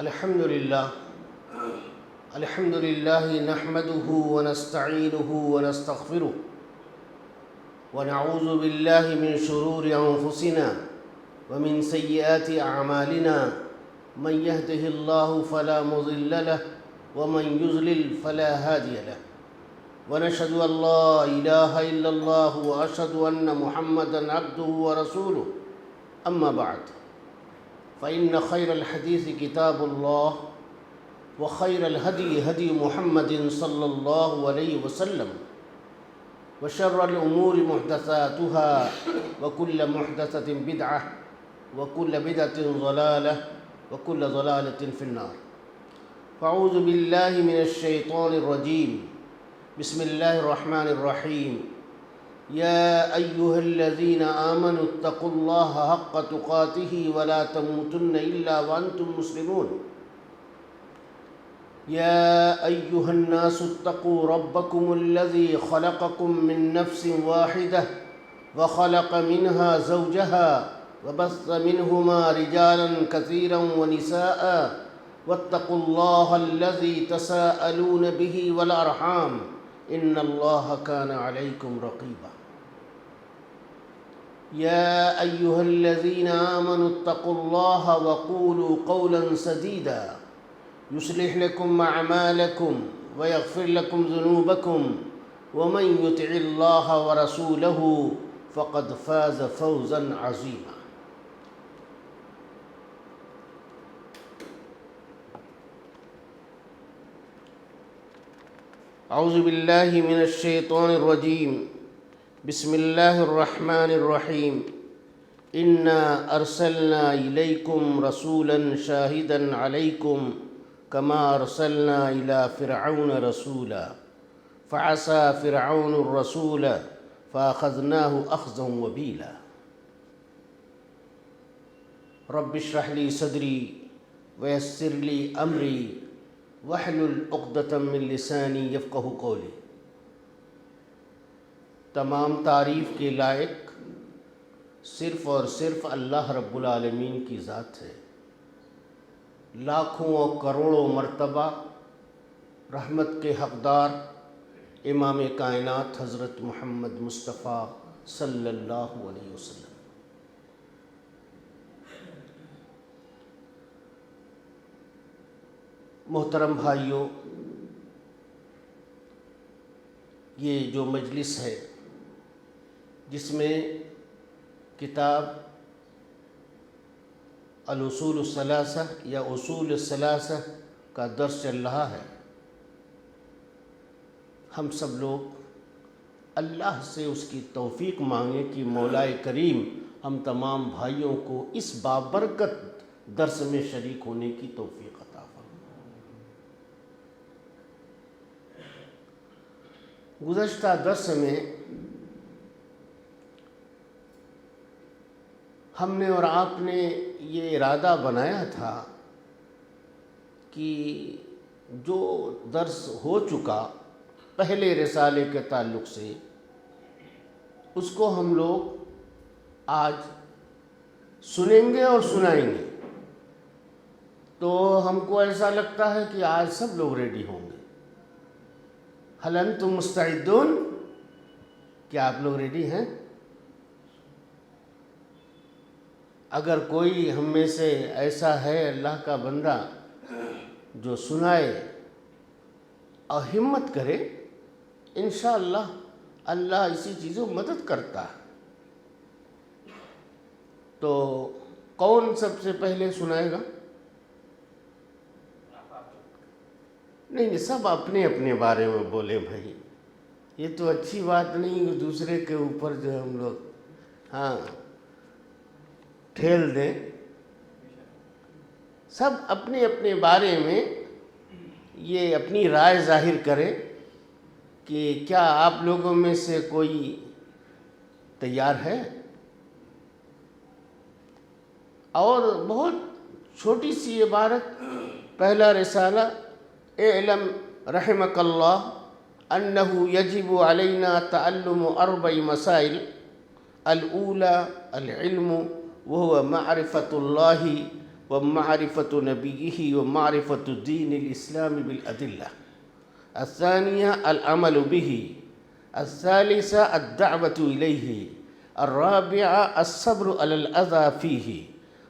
الحمد لله نحمده ونستعينه ونستغفره ونعوذ بالله من شرور أنفسنا ومن سيئات أعمالنا من يهده الله فلا مضل له ومن يضلل فلا هادي له ونشهد أن لا إله إلا الله وأشهد أن محمدًا عبده ورسوله أما بعد فإن خير الحديث كتاب الله وخير الهدي هدي محمد صلى الله عليه وسلم وشر الأمور محدثاتها وكل محدثة بدعة وكل بدعة ضلالة وكل ضلالة في النار فأعوذ بالله من الشيطان الرجيم بسم الله الرحمن الرحيم يا أيها الذين آمنوا اتقوا الله حق تقاته ولا تموتن إلا وأنتم مسلمون يا أيها الناس اتقوا ربكم الذي خلقكم من نفس واحدة وخلق منها زوجها وبث منهما رجالا كثيرا ونساء واتقوا الله الذي تساءلون به والأرحام إن الله كان عليكم رقيبا يا أيها الذين آمنوا اتقوا الله وقولوا قولا سديدا يصلح لكم أعمالكم ويغفر لكم ذنوبكم ومن يطع الله ورسوله فقد فاز فوزا عظيما أعوذ بالله من الشيطان الرجيم بسم الله الرحمن الرحيم إنا أرسلنا إليكم رسولا شاهدا عليكم كما أرسلنا إلى فرعون رسولا فعصى فرعون الرسول فأخذناه أخذا وبيلا رب اشرح لي صدري ويسر لي أمري واحلل عقدة من لسانی یفقہوا قولی۔ تمام تعریف کے لائق صرف اور صرف اللہ رب العالمین کی ذات ہے۔ لاکھوں اور کروڑوں مرتبہ رحمت کے حقدار امام کائنات حضرت محمد مصطفیٰ صلی اللہ علیہ وسلم۔ محترم بھائیوں، یہ جو مجلس ہے جس میں کتاب الاصول الثلاثہ یا اصول الثلاثہ کا درس چل رہا ہے، ہم سب لوگ اللہ سے اس کی توفیق مانگیں کہ مولا کریم ہم تمام بھائیوں کو اس بابرکت درس میں شریک ہونے کی توفیق عطا فرمائے۔ گزشتہ درس میں ہم نے اور آپ نے یہ ارادہ بنایا تھا کہ جو درس ہو چکا پہلے رسالے کے تعلق سے اس کو ہم لوگ آج سنیں گے اور سنائیں گے۔ تو ہم کو ایسا لگتا ہے کہ آج سب لوگ ریڈی ہوں گے۔ هل انتم مستعدون؟ کیا آپ لوگ ریڈی ہیں؟ اگر کوئی ہم میں سے ایسا ہے اللہ کا بندہ جو سنائے اور ہمت کرے، انشاءاللہ اللہ اسی چیزوں مدد کرتا ہے۔ تو کون سب سے پہلے سنائے گا؟ نہیں، سب اپنے اپنے بارے میں بولے بھائی، یہ تو اچھی بات نہیں دوسرے کے اوپر جو ہم لوگ ٹھیل دیں۔ سب اپنے اپنے بارے میں یہ اپنی رائے ظاہر کرے کہ کیا آپ لوگوں میں سے کوئی تیار ہے؟ اور بہت چھوٹی سی عبارت، پہلا رسالہ، اعلم رحمک اللہ انہ یجب علینا تعلم 4 مسائل، الاولى العلم وهو معرفة الله ومعرفة نبيه ومعرفة دين الإسلام بالأدلة. الثانية العمل به. الثالثة الدعوة إليه. الرابعة الصبر على الأذى فيه.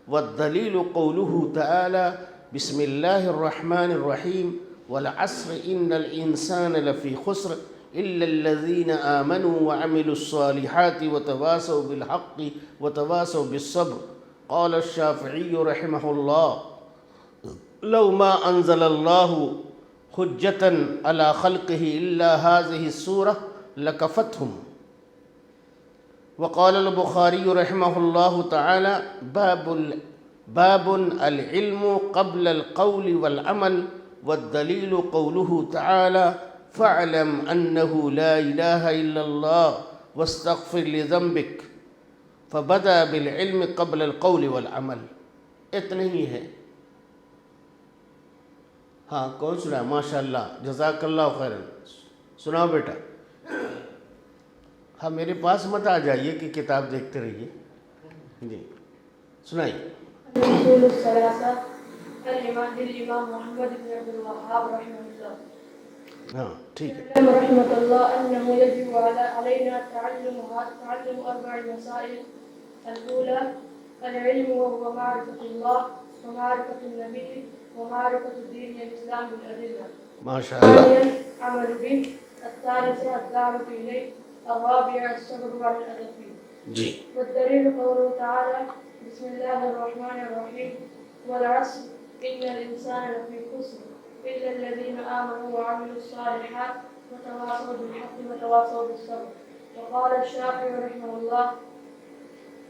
والدليل قوله تعالى: بسم الله الرحمن الرحيم والعصر إن الإنسان لفي خسر إلا الذين آمنوا وعملوا الصالحات وتواصوا بالحق وتواصوا بالصبر. قال الشافعي رحمه الله: لو ما أنزل الله حجة على خلقه إلا هذه السورة لكفتهم. وقال البخاري رحمه الله تعالى: باب العلم قبل القول والعمل. والدليل قوله تعالى: فاعلم أنه لا إله إلا الله واستغفر لذنبك. فبدأ بالعلم قبل القول والعمل. اتنے ہی ہے. ہاں کون سنا ہے؟ ماشاء اللہ، جزاک اللہ خیرا. سناؤ بیٹا. ہاں میرے پاس مت آ جائیے کہ کتاب دیکھتے رہیے. جی سنائیے. الأصول الثلاثة للإمام محمد بن عبد الوهاب رحمه الله. ہاں ٹھیک ہے. اعلم رحمة الله أنه يجب علينا تعلم أربع مسائل. الأولى العلم وهو معرفة الله ومعرفة النبي ومعرفة دين الإسلام بالأدلة. ما شاء الله. ثانيا عمل به. الثالثة الدعوة إليه. الرابعة الصبر على الأذى فيه. جی. والدليل قوله تعالى: بسم الله الرحمن الرحيم والعصر إن الإنسان لفي خسر إلا الذين آمنوا وعملوا الصالحات وتواصوا بالحق وتواصوا بالصبر. وقال الشافعي رحمه الله: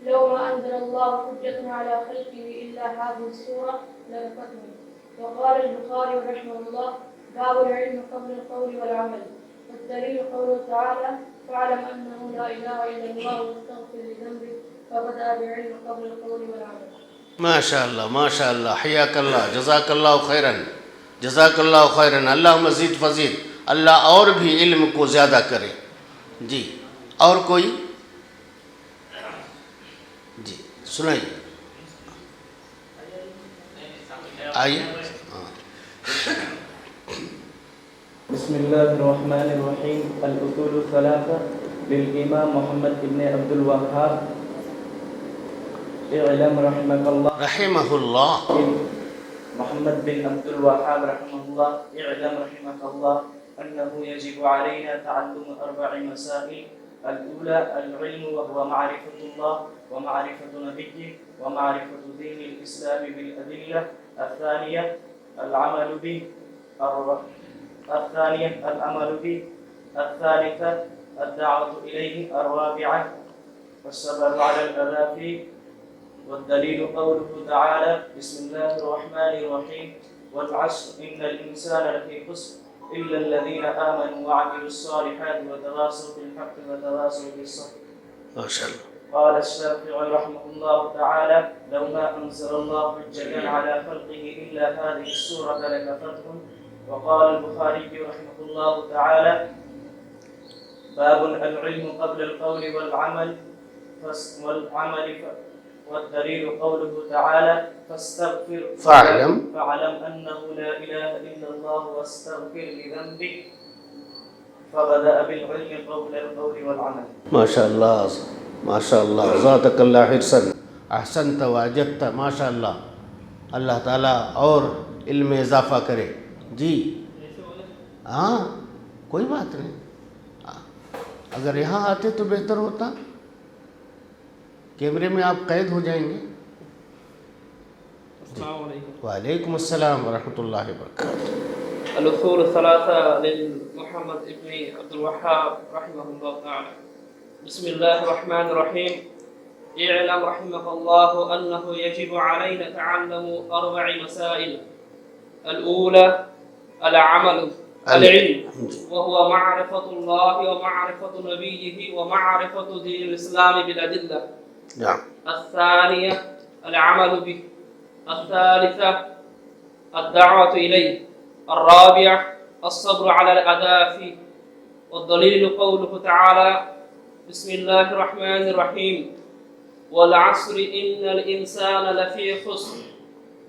لو ما أنزل الله حجة على خلقه إلا هذه السورة لكفتهم. وقال البخاري رحمه الله: باب العلم قبل القول والعمل. والدليل قوله تعالى: فاعلم أنه لا إله إلا الله واستغفر لذنبك. فبدأ بالعلم قبل القول والعمل. ما شاء اللہ ما شاء اللہ. حیاک اللہ، جزاک اللہ خیراً، جزاک اللہ خیراً. اللہ مزید فزید، اللہ اور بھی علم کو زیادہ کرے. جی اور کوئی؟ جی سنائیے. آئیے. بسم الله الرحمن الرحيم. الأصول الثلاثة للإمام محمد بن عبد الوهاب. اعلم رحمك الله. رحمه الله. محمد بن عبد الوهاب رحمه الله. اعلم رحمك الله أنه يجب علينا تعلم أربع مسائل. الأولى العلم وهو معرفة الله ومعرفة نبيه ومعرفة دين الإسلام بالأدلة. الثانية العمل به. الثانية العمل به. الثالثة الدعوة إليه. الرابعة الصبر على الأذى فيه. والدليل قوله تعالى: بسم الله الرحمن الرحيم والعصر إن الإنسان لفي خسر إلا الذين آمنوا وعملوا الصالحات وتواصوا بالحق وتواصوا بالصبر. ما شاء الله. قال الشافعي رحمه الله تعالى: لو ما أنزل الله حجة على خلقه إلا هذه السورة لكفتهم. وقال البخاري رحمه الله تعالى: باب العلم قبل القول والعمل. والدليل قوله تعالى: فاعلم أنه لا إله إلا الله واستغفر لذنبك. فبدأ بالعلم قبل القول والعمل. ما شاء الله ما شاء الله. ذاتك اللہ حرصاً احسنت واجدت. ما شاء اللہ. اللہ تعالیٰ اور علم میں اضافہ کرے. جی ہاں کوئی بات نہیں. اگر یہاں آتے تو بہتر ہوتا. کیمرے میں آپ قید ہو جائیں گے. السلام علیکم. وعلیکم السلام ورحمۃ اللہ وبرکاتہ. الأصول الثلاثة لمحمد ابن عبد الوهاب رحمه الله تعالى. بسم الله الرحمن الرحيم. اعلم رحمك الله أنه يجب علينا تعلم أربع مسائل. الأولى العمل العلم وهو معرفة الله ومعرفة نبيه ومعرفة دين الإسلام بالأدلة. نعم. الثانية العمل به. الثالثة الدعوة إليه. الرابع الصبر على الأذى فيه. والدليل قوله تعالى: بسم الله الرحمن الرحيم والعصر إن الإنسان لفي خسر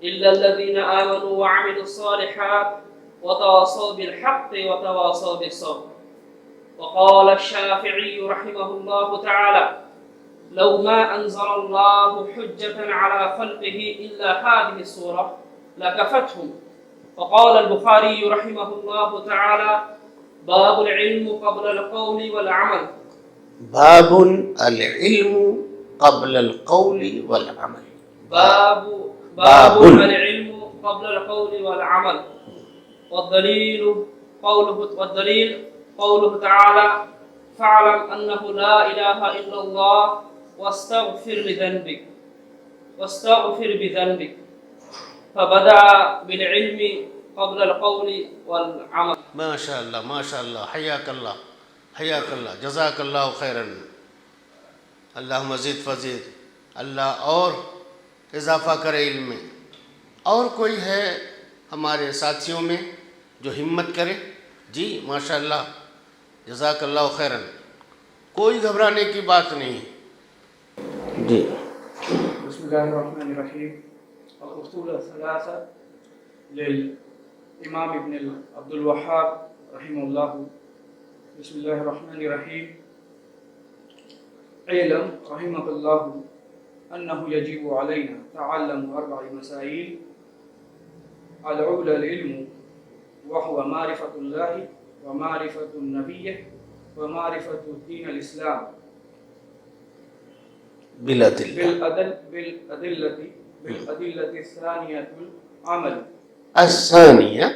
إلا الذين آمنوا وعملوا الصالحات وتواصوا بالحق وتواصوا بالصبر. وقال الشافعي رحمه الله تعالى: لو ما أنزل الله حجة على خلقه إلا هذه السورة لكفتهم. وقال البخاري رحمه الله تعالى: باب العلم قبل القول والعمل. باب العلم قبل القول والعمل. باب العلم قبل القول والعمل. والدليل قوله تعالى: فاعلم أنه لا إله إلا الله واستغفر بذنبك. فبدأ بالعلم قبل القول والعمل. ما شاء الله ما شاء الله، حیاک اللہ حیاک اللہ، جزاک اللہ خیراً. اللہ مزید فزید، اللہ اور اضافہ کرے علم میں. اور کوئی ہے ہمارے ساتھیوں میں جو ہمت کرے؟ جی ماشاء اللہ، جزاک اللہ خیراً. کوئی گھبرانے کی بات نہیں. جی بسم الله الرحمن الرحيم. الأصول الثلاثة للإمام ابن عبد الوهاب رحمه الله. بسم الله الرحمن الرحيم. اعلم رحمك الله أنه يجب علينا تعلم 4 مسائل. الأولى العلم، وهو معرفة الله ومعرفة النبي ومعرفة دين الإسلام بالأدلة. الثانية العمل. الثانية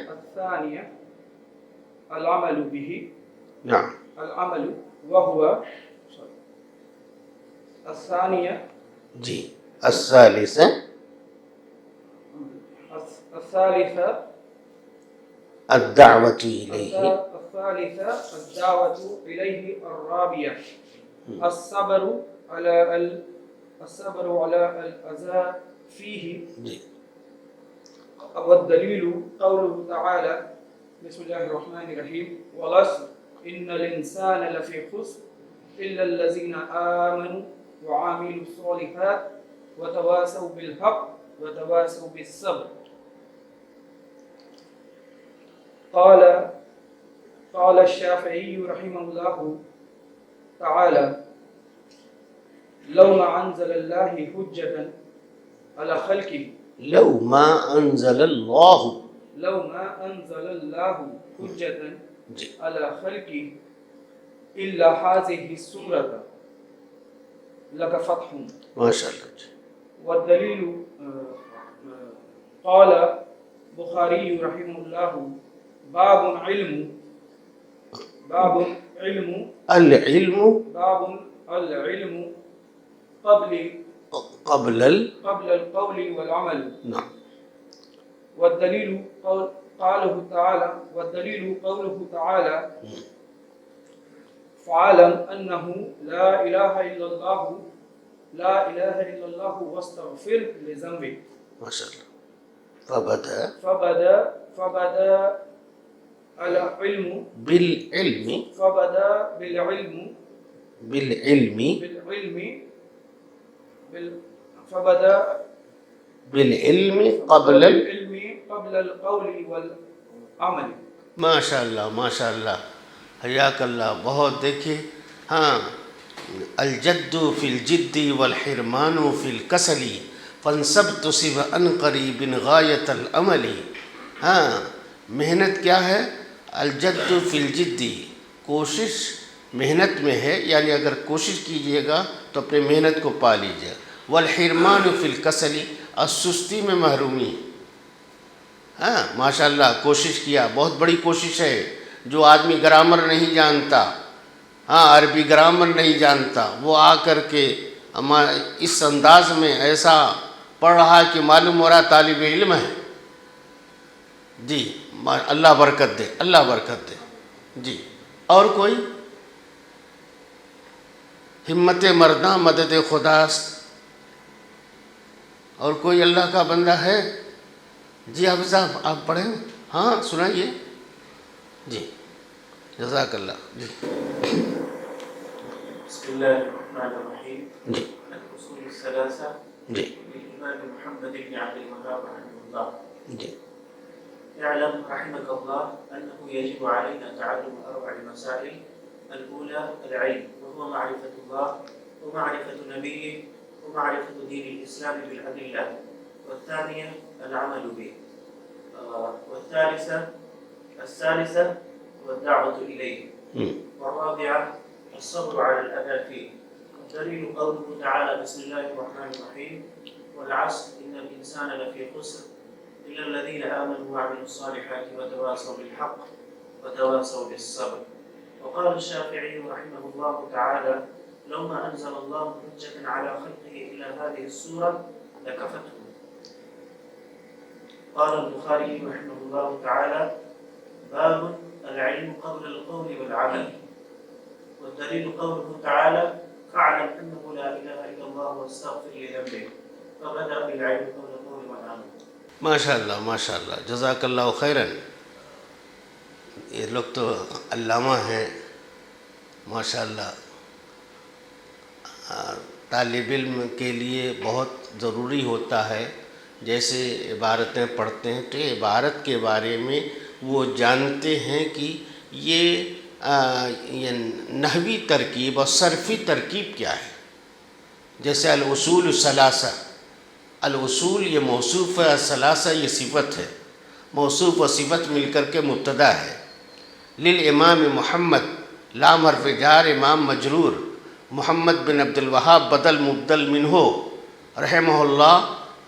العمل به. نعم. العمل وهو الثانية. جی الثالثة الدعوة إليه. الثالثة الدعوة إليه. الرابعة الصبر على الأذى فيه. والدليل قوله تعالى: بسم الله الرحمن الرحيم. والعصر إن الإنسان لفي خسر إلا الذين آمنوا وعملوا الصالحات وتواصوا بالحق وتواصوا بالصبر. قال الشافعي رحمه الله تعالى: لو ما أنزل الله حجة على خلقه. لو ما أنزل الله حجة على خلقه إلا هذه السورة لكفتهم. ما شاء الله. والدليل قال بخاري رحمه الله: باب العلم قبل القول والعمل. نعم. والدليل قوله تعالى: فاعلم أنه لا إله إلا الله واستغفر لذنبك. ما شاء الله. فبدأ العلم بالعلم. فبدأ بالعلم قبل القول والعمل. ماشاء اللہ ماشاء اللہ، حیاک اللہ. بہت دیکھیے. ہاں، الجد فی الجد والحرمان فی الکسل فانصب تصب عن قریب غایت العمل. ہاں، محنت کیا ہے؟ الجد فی الجد، کوشش محنت میں ہے، یعنی اگر کوشش کیجئے گا تو اپنے محنت کو پا لیجئے. والحرمان فی الکسل، اور سستی میں محرومی. ہاں ماشاء اللہ، کوشش کیا، بہت بڑی کوشش ہے. جو آدمی گرامر نہیں جانتا، ہاں عربی گرامر نہیں جانتا، وہ آ کر کے اس انداز میں ایسا پڑھ رہا کہ معلوم ہو رہا طالب علم ہے. جی اللہ برکت دے، اللہ برکت دے. جی اور کوئی؟ ہمت مرداں مدد خداست. اور کوئی اللہ کا بندہ ہے؟ جی حافظ صاحب آپ پڑھیں. ہاں سنائیے. جی جزاک اللہ. جی بسم الله الرحمن الرحيم. جی الأصول الثلاثة جی للإمام محمد بن عبد الوهاب رحمه الله. جی اعلم رحمك الله أنه يجب علينا تعلم 4 مسائل. الأولى العلم، وهو معرفة الله ومعرفة نبيه ومعرفة دين الإسلام بالأدلة. والثانية العمل به. الثالثة والدعوة إليه. والرابعة الصبر على الأذى فيه. الدليل قوله تعالى بسم الله الرحمن الرحيم والعصر إن الإنسان لفي خسر إلا الذين آمنوا وعملوا الصالحات وتواصوا بالحق وتواصوا بالصبر. وقال الشافعي رحمه الله تعالى لو ما أنزل الله حجة على خلقه إلا هذه السورة لكفته. قال البخاري رحمه الله تعالى باب العلم قبل القول والعمل. والدليل قوله تعالى فاعلم أنه لا إله إلا الله واستغفر لذنبه. فبدأ بالعلم قبل القول والعمل. ماشاء اللہ جزاک اللہ خیراً. یہ لوگ تو علامہ ہیں ماشاء اللہ. طالب علم کے لیے بہت ضروری ہوتا ہے جیسے عبارتیں پڑھتے ہیں تو یہ عبارت کے بارے میں وہ جانتے ہیں کہ یہ نحوی ترکیب اور صرفی ترکیب کیا ہے. جیسے الاصول الثلاثہ، الاصول یہ موصوف ہے، الثلاثہ یہ صفت ہے. موصوف و صفت مل کر کے مبتدا ہے. للامام محمد لام حرف جار امام مجرور، محمد بن عبد الوہاب بدل مبدل منہ، رحمہ اللہ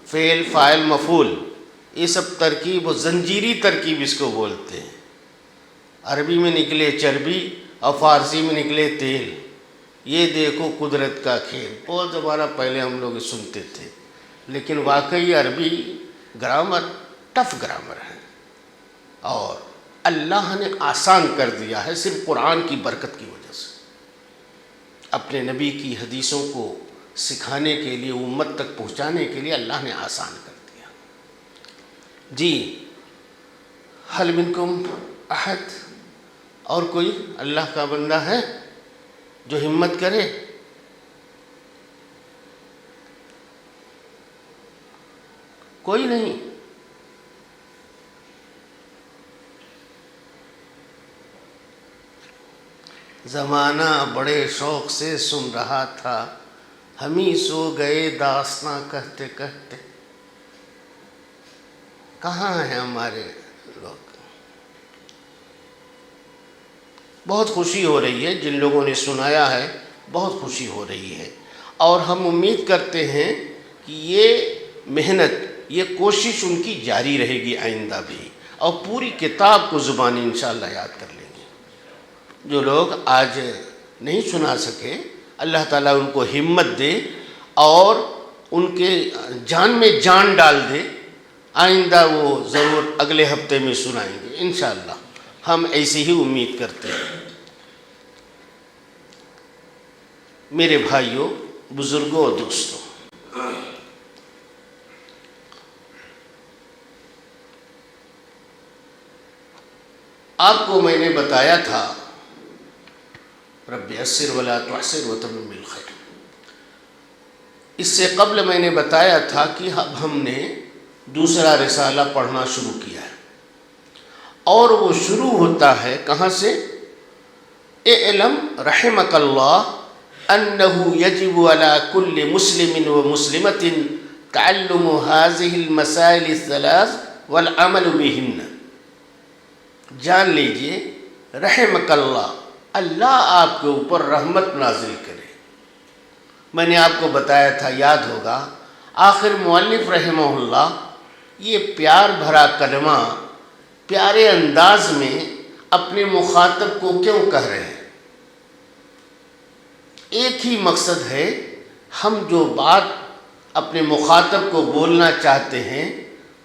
فعل فاعل مفعول. یہ سب ترکیب و زنجیری ترکیب اس کو بولتے ہیں. عربی میں نکلے چربی اور فارسی میں نکلے تیل. یہ دیکھو قدرت کا کھیل. بہت زمانہ پہلے ہم لوگ سنتے تھے، لیکن واقعی عربی گرامر ٹف گرامر ہے اور اللہ نے آسان کر دیا ہے صرف قرآن کی برکت کی وجہ سے. اپنے نبی کی حدیثوں کو سکھانے کے لیے، امت تک پہنچانے کے لیے اللہ نے آسان کر دیا. جی حل منکم احد، اور کوئی اللہ کا بندہ ہے جو ہمت کرے؟ کوئی نہیں. زمانہ بڑے شوق سے سن رہا تھا، ہم ہی سو گئے داستاں کہتے کہتے. کہاں ہیں ہمارے لوگ؟ بہت خوشی ہو رہی ہے جن لوگوں نے سنایا ہے، بہت خوشی ہو رہی ہے. اور ہم امید کرتے ہیں کہ یہ محنت، یہ کوشش ان کی جاری رہے گی آئندہ بھی، اور پوری کتاب کو زبانی انشاءاللہ یاد کر لیں گے. جو لوگ آج نہیں سنا سکے اللہ تعالیٰ ان کو ہمت دے اور ان کے جان میں جان ڈال دے. آئندہ وہ ضرور اگلے ہفتے میں سنائیں گے انشاءاللہ. ہم ایسی ہی امید کرتے ہیں. میرے بھائیوں، بزرگوں اور دوستوں، آپ کو میں نے بتایا تھا رب یسر ولا تعسر وتمم بالخیر. اس سے قبل میں نے بتایا تھا کہ اب ہم نے دوسرا رسالہ پڑھنا شروع کیا ہے، اور وہ شروع ہوتا ہے کہاں سے؟ اعلم رحمک اللہ انہ یجب علی کل مسلم و مسلمۃ تعلم هذه المسائل الثلاث والعمل بہن. جان لیجئے رحمک اللہ، اللہ آپ کے اوپر رحمت نازل کرے. میں نے آپ کو بتایا تھا، یاد ہوگا، آخر مؤلف رحمہ اللہ یہ پیار بھرا کلمہ پیارے انداز میں اپنے مخاطب کو کیوں کہہ رہے ہیں؟ ایک ہی مقصد ہے، ہم جو بات اپنے مخاطب کو بولنا چاہتے ہیں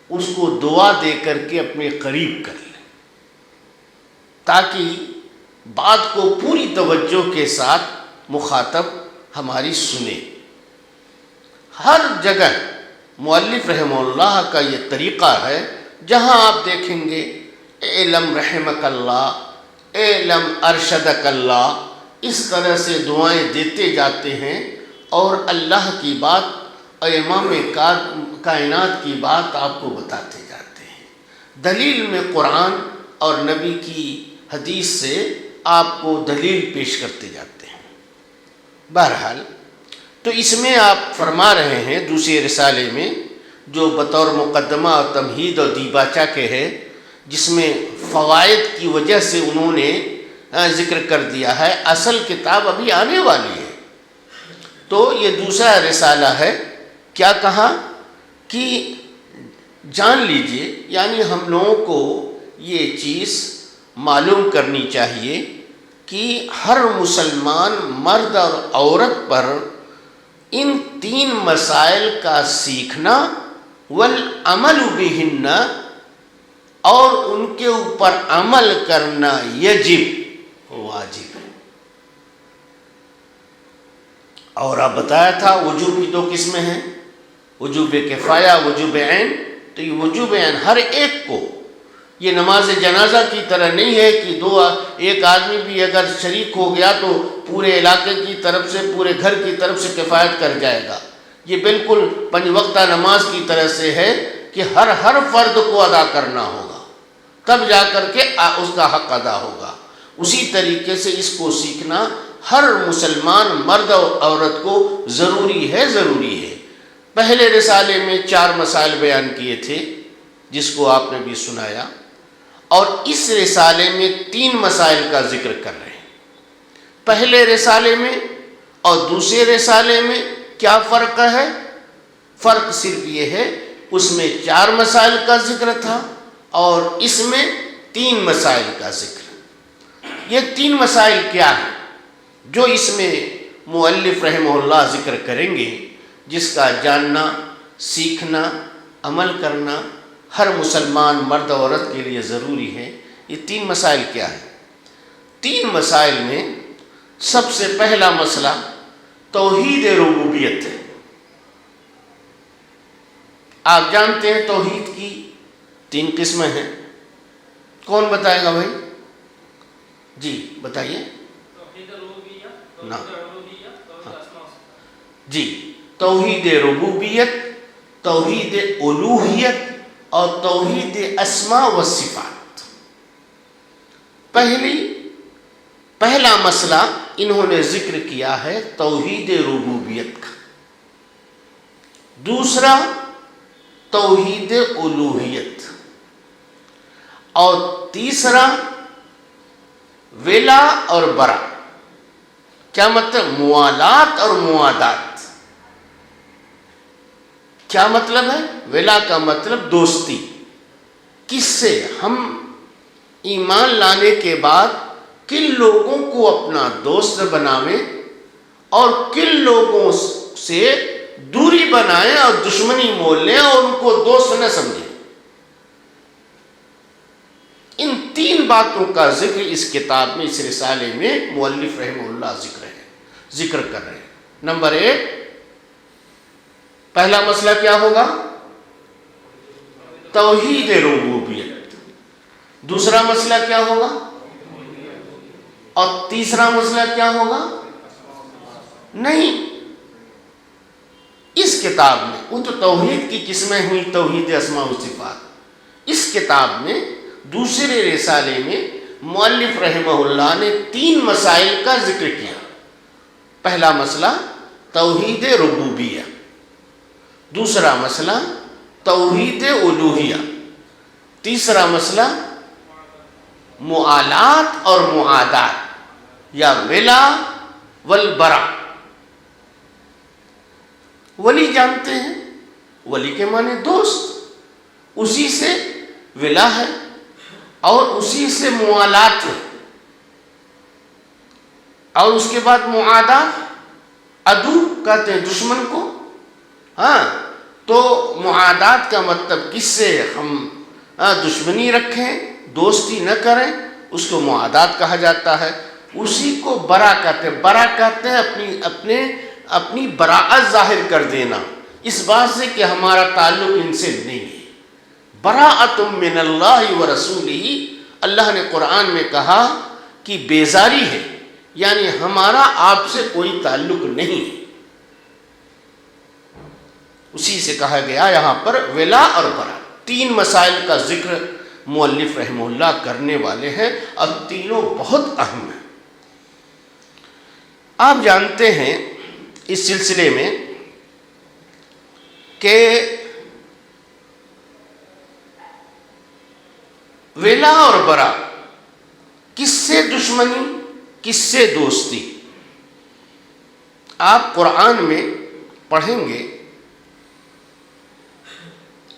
اس کو دعا دے کر کے اپنے قریب کر لیں، تاکہ بات کو پوری توجہ کے ساتھ مخاطب ہماری سنے. ہر جگہ مؤلف رحمہ اللہ کا یہ طریقہ ہے، جہاں آپ دیکھیں گے اعلم رحمک اللہ، اعلم ارشدک اللہ، اس طرح سے دعائیں دیتے جاتے ہیں اور اللہ کی بات اور امام کائنات کی بات آپ کو بتاتے جاتے ہیں، دلیل میں قرآن اور نبی کی حدیث سے آپ کو دلیل پیش کرتے جاتے ہیں۔ بہرحال تو اس میں آپ فرما رہے ہیں دوسرے رسالے میں، جو بطور مقدمہ اور تمہید اور دیباچہ کے ہے، جس میں فوائد کی وجہ سے انہوں نے ذکر کر دیا ہے، اصل کتاب ابھی آنے والی ہے۔ تو یہ دوسرا رسالہ ہے، کیا کہا کہ جان لیجئے، یعنی ہم لوگوں کو یہ چیز معلوم کرنی چاہیے کہ ہر مسلمان مرد اور عورت پر ان 3 مسائل کا سیکھنا والعمل بہن، اور ان کے اوپر عمل کرنا یجب، واجب ہے۔ اور آپ بتایا تھا وجوب کی 2 قسمیں ہیں، وجوب کفایہ، وجوب عین۔ تو یہ وجوب عین ہر ایک کو، یہ نماز جنازہ کی طرح نہیں ہے کہ ایک آدمی بھی اگر شریک ہو گیا تو پورے علاقے کی طرف سے، پورے گھر کی طرف سے کفایت کر جائے گا۔ یہ بالکل 5 وقتہ نماز کی طرح سے ہے کہ ہر فرد کو ادا کرنا ہوگا، تب جا کر کے اس کا حق ادا ہوگا۔ اسی طریقے سے اس کو سیکھنا ہر مسلمان مرد اور عورت کو ضروری ہے۔ پہلے رسالے میں 4 مسائل بیان کیے تھے، جس کو آپ نے بھی سنایا، اور اس رسالے میں 3 مسائل کا ذکر کر رہے ہیں۔ پہلے رسالے میں اور دوسرے رسالے میں کیا فرق ہے؟ فرق صرف یہ ہے، اس میں 4 مسائل کا ذکر تھا اور اس میں 3 مسائل کا ذکر۔ یہ 3 مسائل کیا ہیں جو اس میں مؤلف رحمہ اللہ ذکر کریں گے، جس کا جاننا، سیکھنا، عمل کرنا ہر مسلمان مرد و عورت کے لیے ضروری ہے۔ یہ 3 مسائل کیا ہیں؟ 3 مسائل میں سب سے پہلا مسئلہ توحید ربوبیت ہے۔ آپ جانتے ہیں توحید کی 3 قسمیں ہیں، کون بتائے گا بھائی؟ جی بتائیے۔ جی، توحید ربوبیت، توحید الوہیت اور توحید اسماء و صفات۔ پہلا مسئلہ انہوں نے ذکر کیا ہے توحید ربوبیت کا، دوسرا توحید الوہیت، اور تیسرا ولا اور برا۔ کیا مطلب؟ موالات اور موادات۔ کیا مطلب ہے؟ ولا کا مطلب دوستی، کس سے؟ ہم ایمان لانے کے بعد کن لوگوں کو اپنا دوست بناویں اور کن لوگوں سے دوری بنائیں اور دشمنی مول لیں اور ان کو دوست نہ سمجھیں۔ ان 3 باتوں کا ذکر اس کتاب میں، اس رسالے میں مؤلف رحمہ اللہ ذکر کر رہے ہیں۔ نمبر 1، پہلا مسئلہ کیا ہوگا؟ توحید ربوبیت۔ دوسرا مسئلہ کیا ہوگا؟ اور تیسرا مسئلہ کیا ہوگا؟ نہیں، اس کتاب میں وہ تو توحید کی قسمیں ہوئی، توحید اسماء و صفات۔ اس کتاب میں دوسرے رسالے میں مؤلف رحمہ اللہ نے 3 مسائل کا ذکر کیا۔ پہلا مسئلہ توحید ربوبیہ، دوسرا مسئلہ توحید الوہیہ، تیسرا مسئلہ موالات اور معادات یا ولا والبرا۔ ولی جانتے ہیں، ولی کے معنی دوست، اسی سے ولا ہے اور اسی سے موالات ہے، اور اس کے بعد معادات، عدو کہتے ہیں دشمن کو۔ ہاں، تو معادات کا مطلب کس سے ہم دشمنی رکھیں، دوستی نہ کریں، اس کو معادات کہا جاتا ہے۔ اسی کو برا کہتے ہیں۔ برا کہتے ہیں اپنی براءت ظاہر کر دینا اس بات سے کہ ہمارا تعلق ان سے نہیں ہے۔ براءۃ من اللہ و رسولہ، اللہ نے قرآن میں کہا کہ بیزاری ہے، یعنی ہمارا آپ سے کوئی تعلق نہیں ہے۔ اسی سے کہا گیا یہاں پر ولا اور برا، تین مسائل کا ذکر مؤلف رحمہ اللہ کرنے والے ہیں، اور تینوں بہت اہم ہیں۔ آپ جانتے ہیں اس سلسلے میں کہ ولا اور برا، کس سے دشمنی کس سے دوستی، آپ قرآن میں پڑھیں گے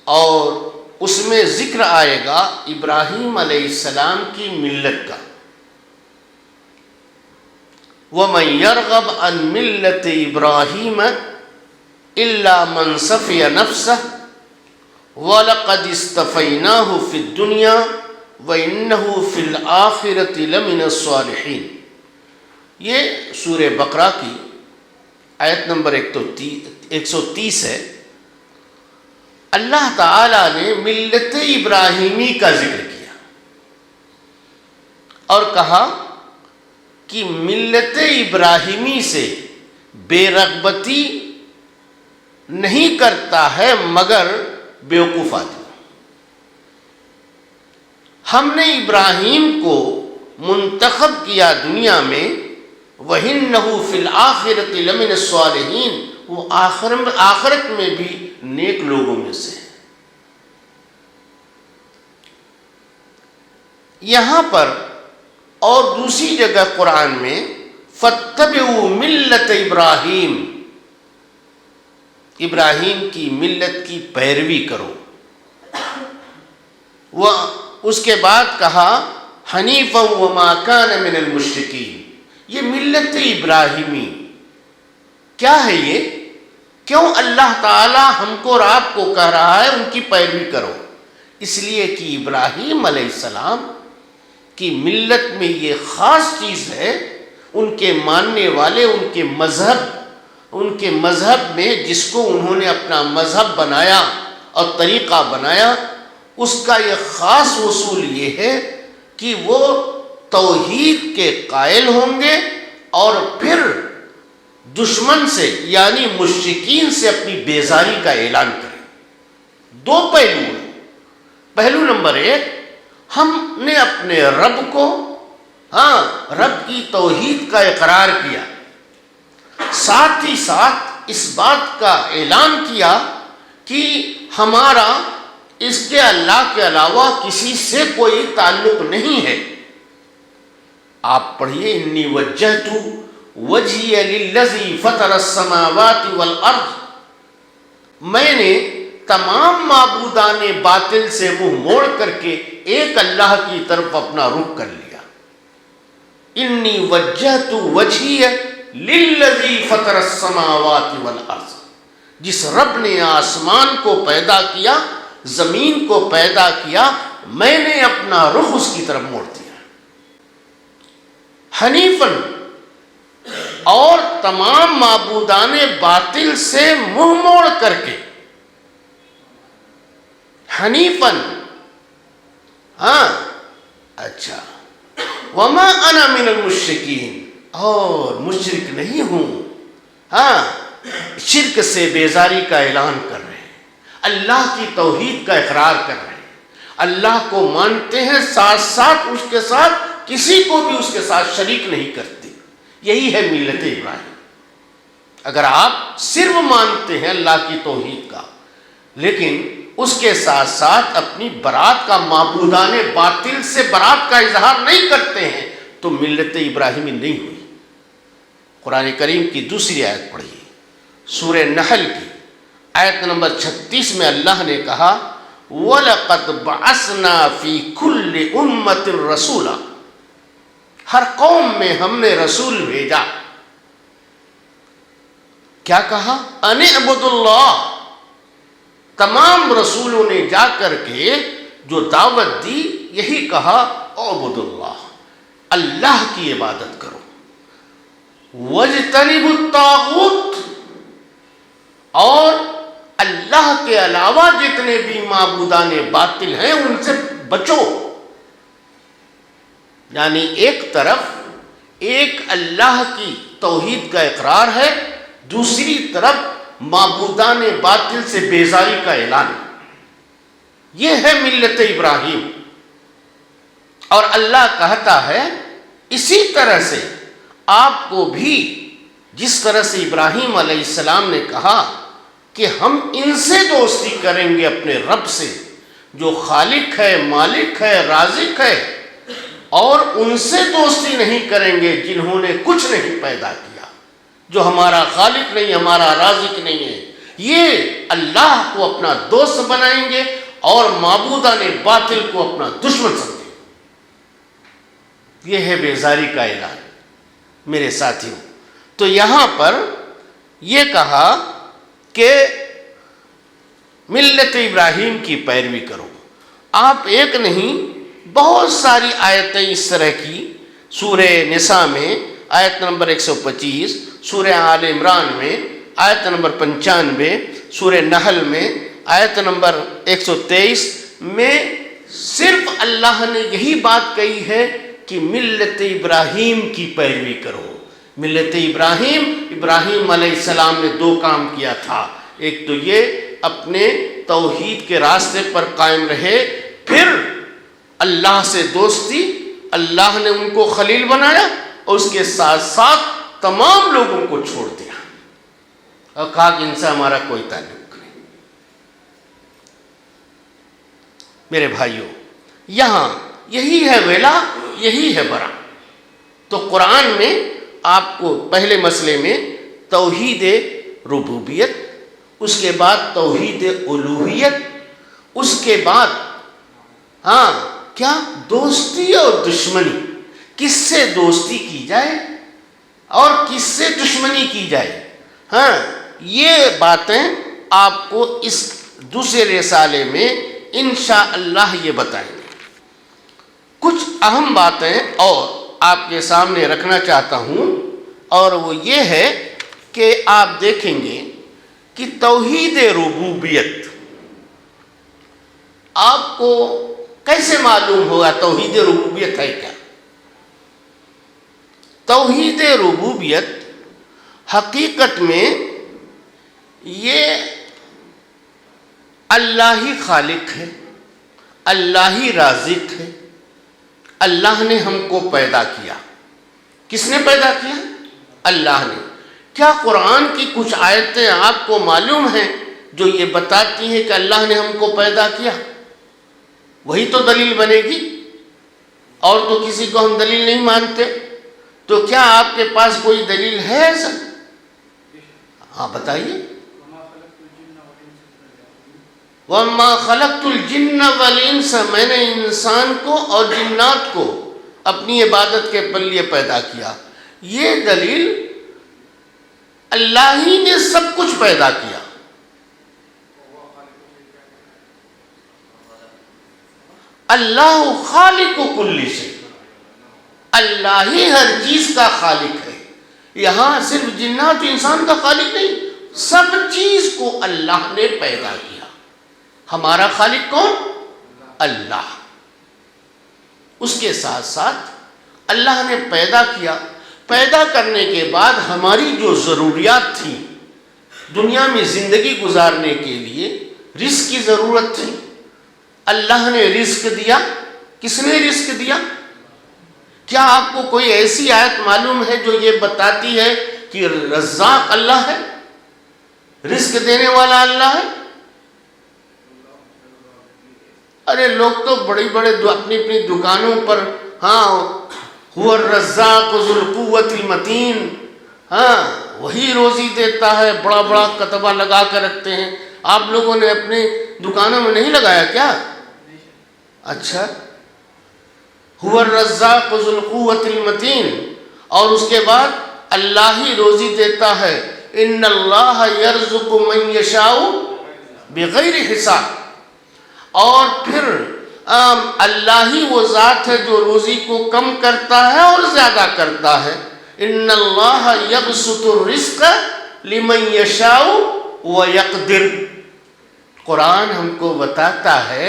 اور اس میں ذکر آئے گا ابراہیم علیہ السلام کی ملت کا، وَمَن يَرْغَبْ عَن مِلَّةِ إِبْرَاهِيمَ إِلَّا مَن صَفِيَ نَفْسَهُ وَلَقَدِ اصْطَفَيْنَاهُ فِي الدُّنْيَا وَإِنَّهُ فِي الْآخِرَةِ لَمِنَ الصَّالِحِينَ۔ یہ سورہ بقرہ کی آیت نمبر 130 ہے۔ اللہ تعالیٰ نے ملت ابراہیمی کا ذکر کیا اور کہا کہ ملت ابراہیمی سے بے رغبتی نہیں کرتا ہے مگر بیوقوف آدمی۔ ہم نے ابراہیم کو منتخب کیا دنیا میں، وَإِنَّهُ فِي الْآخِرَةِ لَمِنَ الصَّالِحِينَ، وہ آخرت میں بھی نیک لوگوں میں سے ہے۔ یہاں پر اور دوسری جگہ قرآن میں فَاتَّبِعُوا مِلَّةَ ابراہیم، ابراہیم کی ملت کی پیروی کرو۔ وہ اس کے بعد کہا حنیفًا وما کان من المشرکین۔ یہ ملت ابراہیمی کیا ہے؟ یہ کیوں اللہ تعالی ہم کو اور آپ کو کہہ رہا ہے ان کی پیروی کرو؟ اس لیے کہ ابراہیم علیہ السلام کی ملت میں یہ خاص چیز ہے، ان کے ماننے والے ان کے مذہب میں جس کو انہوں نے اپنا مذہب بنایا اور طریقہ بنایا، اس کا یہ خاص اصول یہ ہے کہ وہ توحید کے قائل ہوں گے اور پھر دشمن سے یعنی مشرکین سے اپنی بیزاری کا اعلان کریں۔ دو پہلو ہیں۔ پہلو نمبر 1، ہم نے اپنے رب کو رب کی توحید کا اقرار کیا، ساتھ ہی ساتھ اس بات کا اعلان کیا کہ ہمارا اس کے اللہ کے علاوہ کسی سے کوئی تعلق نہیں ہے۔ آپ پڑھیے انی وجہت وجہی للذی فطر السماوات والارض، میں نے تمام معبودان باطل سے منہ موڑ کر کے ایک اللہ کی طرف اپنا رخ کر لیا۔ انی وجہت وجہی للذی فطر السماوات والارض، جس رب نے آسمان کو پیدا کیا، زمین کو پیدا کیا، میں نے اپنا رخ اس کی طرف موڑ دیا۔ حنیفاً، اور تمام معبودان باطل سے منہ موڑ کر کے، حنیفاً، اچھا، وما انا من المشرکین، اور مشرک نہیں ہوں۔ شرک سے بیزاری کا اعلان کر رہے ہیں، اللہ کی توحید کا اقرار کر رہے ہیں، اللہ کو مانتے ہیں، ساتھ ساتھ اس کے ساتھ کسی کو بھی اس کے ساتھ شریک نہیں کرتے۔ یہی ہے ملت ابراہیم۔ اگر آپ صرف مانتے ہیں اللہ کی توحید کا لیکن اس کے ساتھ ساتھ اپنی برات کا، معبودان باطل سے برات کا اظہار نہیں کرتے ہیں تو ملت ابراہیمی نہیں ہوئی۔ قرآن کریم کی دوسری آیت پڑھیے، سورہ نحل کی آیت نمبر 36 میں اللہ نے کہا وَلَقَدْ بَعَثْنَا فِي كُلِّ أُمَّةٍ رَسُولًا، ہر قوم میں ہم نے رسول بھیجا۔ کیا کہا؟ ان اعبدوا اللہ، تمام رسولوں نے جا کر کے جو دعوت دی یہی کہا اعبدوا اللہ، اللہ کی عبادت کرو، واجتنبوا الطاغوت، اور اللہ کے علاوہ جتنے بھی معبودان باطل ہیں ان سے بچو۔ یعنی ایک طرف ایک اللہ کی توحید کا اقرار ہے، دوسری طرف معبودان باطل سے بیزاری کا اعلان۔ یہ ہے ملت ابراہیم۔ اور اللہ کہتا ہے اسی طرح سے آپ کو بھی، جس طرح سے ابراہیم علیہ السلام نے کہا کہ ہم ان سے دوستی کریں گے اپنے رب سے جو خالق ہے، مالک ہے، رازق ہے، اور ان سے دوستی نہیں کریں گے جنہوں نے کچھ نہیں پیدا کیا، جو ہمارا خالق نہیں، ہمارا رازق نہیں ہے۔ یہ اللہ کو اپنا دوست بنائیں گے اور معبودان باطل کو اپنا دشمن سمجھیں گے۔ یہ ہے بیزاری کا اعلان میرے ساتھیوں۔ تو یہاں پر یہ کہا کہ ملت ابراہیم کی پیروی کرو۔ آپ ایک نہیں، بہت ساری آیتیں اس طرح کی سورہ نساء میں آیت نمبر 125، سورہ آل عمران میں آیت نمبر 95، سورہ نحل میں آیت نمبر 123 میں صرف اللہ نے یہی بات کہی ہے کہ ملت ابراہیم کی پیروی کرو۔ ملت ابراہیم علیہ السلام نے دو کام کیا تھا، ایک تو یہ اپنے توحید کے راستے پر قائم رہے، پھر اللہ سے دوستی، اللہ نے ان کو خلیل بنایا اور اس کے ساتھ ساتھ تمام لوگوں کو چھوڑ دیا اور کہا کہ ان سے ہمارا کوئی تعلق نہیں۔ میرے بھائیوں، یہاں یہی ہے ویلا، یہی ہے برا۔ تو قرآن میں آپ کو پہلے مسئلے میں توحید ربوبیت، اس کے بعد توحید الوہیت، اس کے بعد کیا دوستی اور دشمنی، کس سے دوستی کی جائے اور کس سے دشمنی کی جائے، یہ باتیں آپ کو اس دوسرے رسالے میں انشاءاللہ یہ بتائیں گے۔ کچھ اہم باتیں اور آپ کے سامنے رکھنا چاہتا ہوں، اور وہ یہ ہے کہ آپ دیکھیں گے کہ توحید ربوبیت آپ کو کیسے معلوم ہوگا توحید ربوبیت ہے کیا؟ توحید ربوبیت حقیقت میں یہ اللہ ہی خالق ہے، اللہ ہی رازق ہے، اللہ نے ہم کو پیدا کیا۔ کس نے پیدا کیا؟ اللہ نے۔ کیا قرآن کی کچھ آیتیں آپ کو معلوم ہیں جو یہ بتاتی ہیں کہ اللہ نے ہم کو پیدا کیا؟ وہی تو دلیل بنے گی، اور تو کسی کو ہم دلیل نہیں مانتے۔ تو کیا آپ کے پاس کوئی دلیل ہے ایسا؟ ہاں بتائیے۔ وَمَا خَلَقْتُ الْجِنَّ وَالْإِنسَ، میں نے انسان کو اور جنات کو اپنی عبادت کے لیے پیدا کیا۔ یہ دلیل اللہ ہی نے سب کچھ پیدا کیا۔ اللہ خالق کل شیء، اللہ ہی ہر چیز کا خالق ہے۔ یہاں صرف جنات انسان کا خالق نہیں، سب چیز کو اللہ نے پیدا کیا۔ ہمارا خالق کون؟ اللہ۔ اس کے ساتھ ساتھ اللہ نے پیدا کیا، پیدا کرنے کے بعد ہماری جو ضروریات تھیں دنیا میں زندگی گزارنے کے لیے، رزق کی ضرورت تھی، اللہ نے رزق دیا۔ کس نے رزق دیا؟ کیا آپ کو کوئی ایسی آیت معلوم ہے جو یہ بتاتی ہے کہ رزاق اللہ ہے، رزق دینے والا اللہ ہے؟ ارے لوگ تو بڑی اپنی اپنی دکانوں پر هو الرزاق ذو القوت المتین، وہی روزی دیتا ہے، بڑا بڑا کتبہ لگا کر رکھتے ہیں۔ آپ لوگوں نے اپنی دکانوں میں نہیں لگایا کیا؟ اچھا، هو الرزاق ذو القوت المتین، اور اس کے بعد اللہ ہی روزی دیتا ہے۔ ان اللہ یرزق من یشاء بغیر حساب، اور پھر اللہ ہی وہ ذات ہے جو روزی کو کم کرتا ہے اور زیادہ کرتا ہے۔ ان اللہ یبسط الرزق لمن یشاء ویقدر۔ قرآن ہم کو بتاتا ہے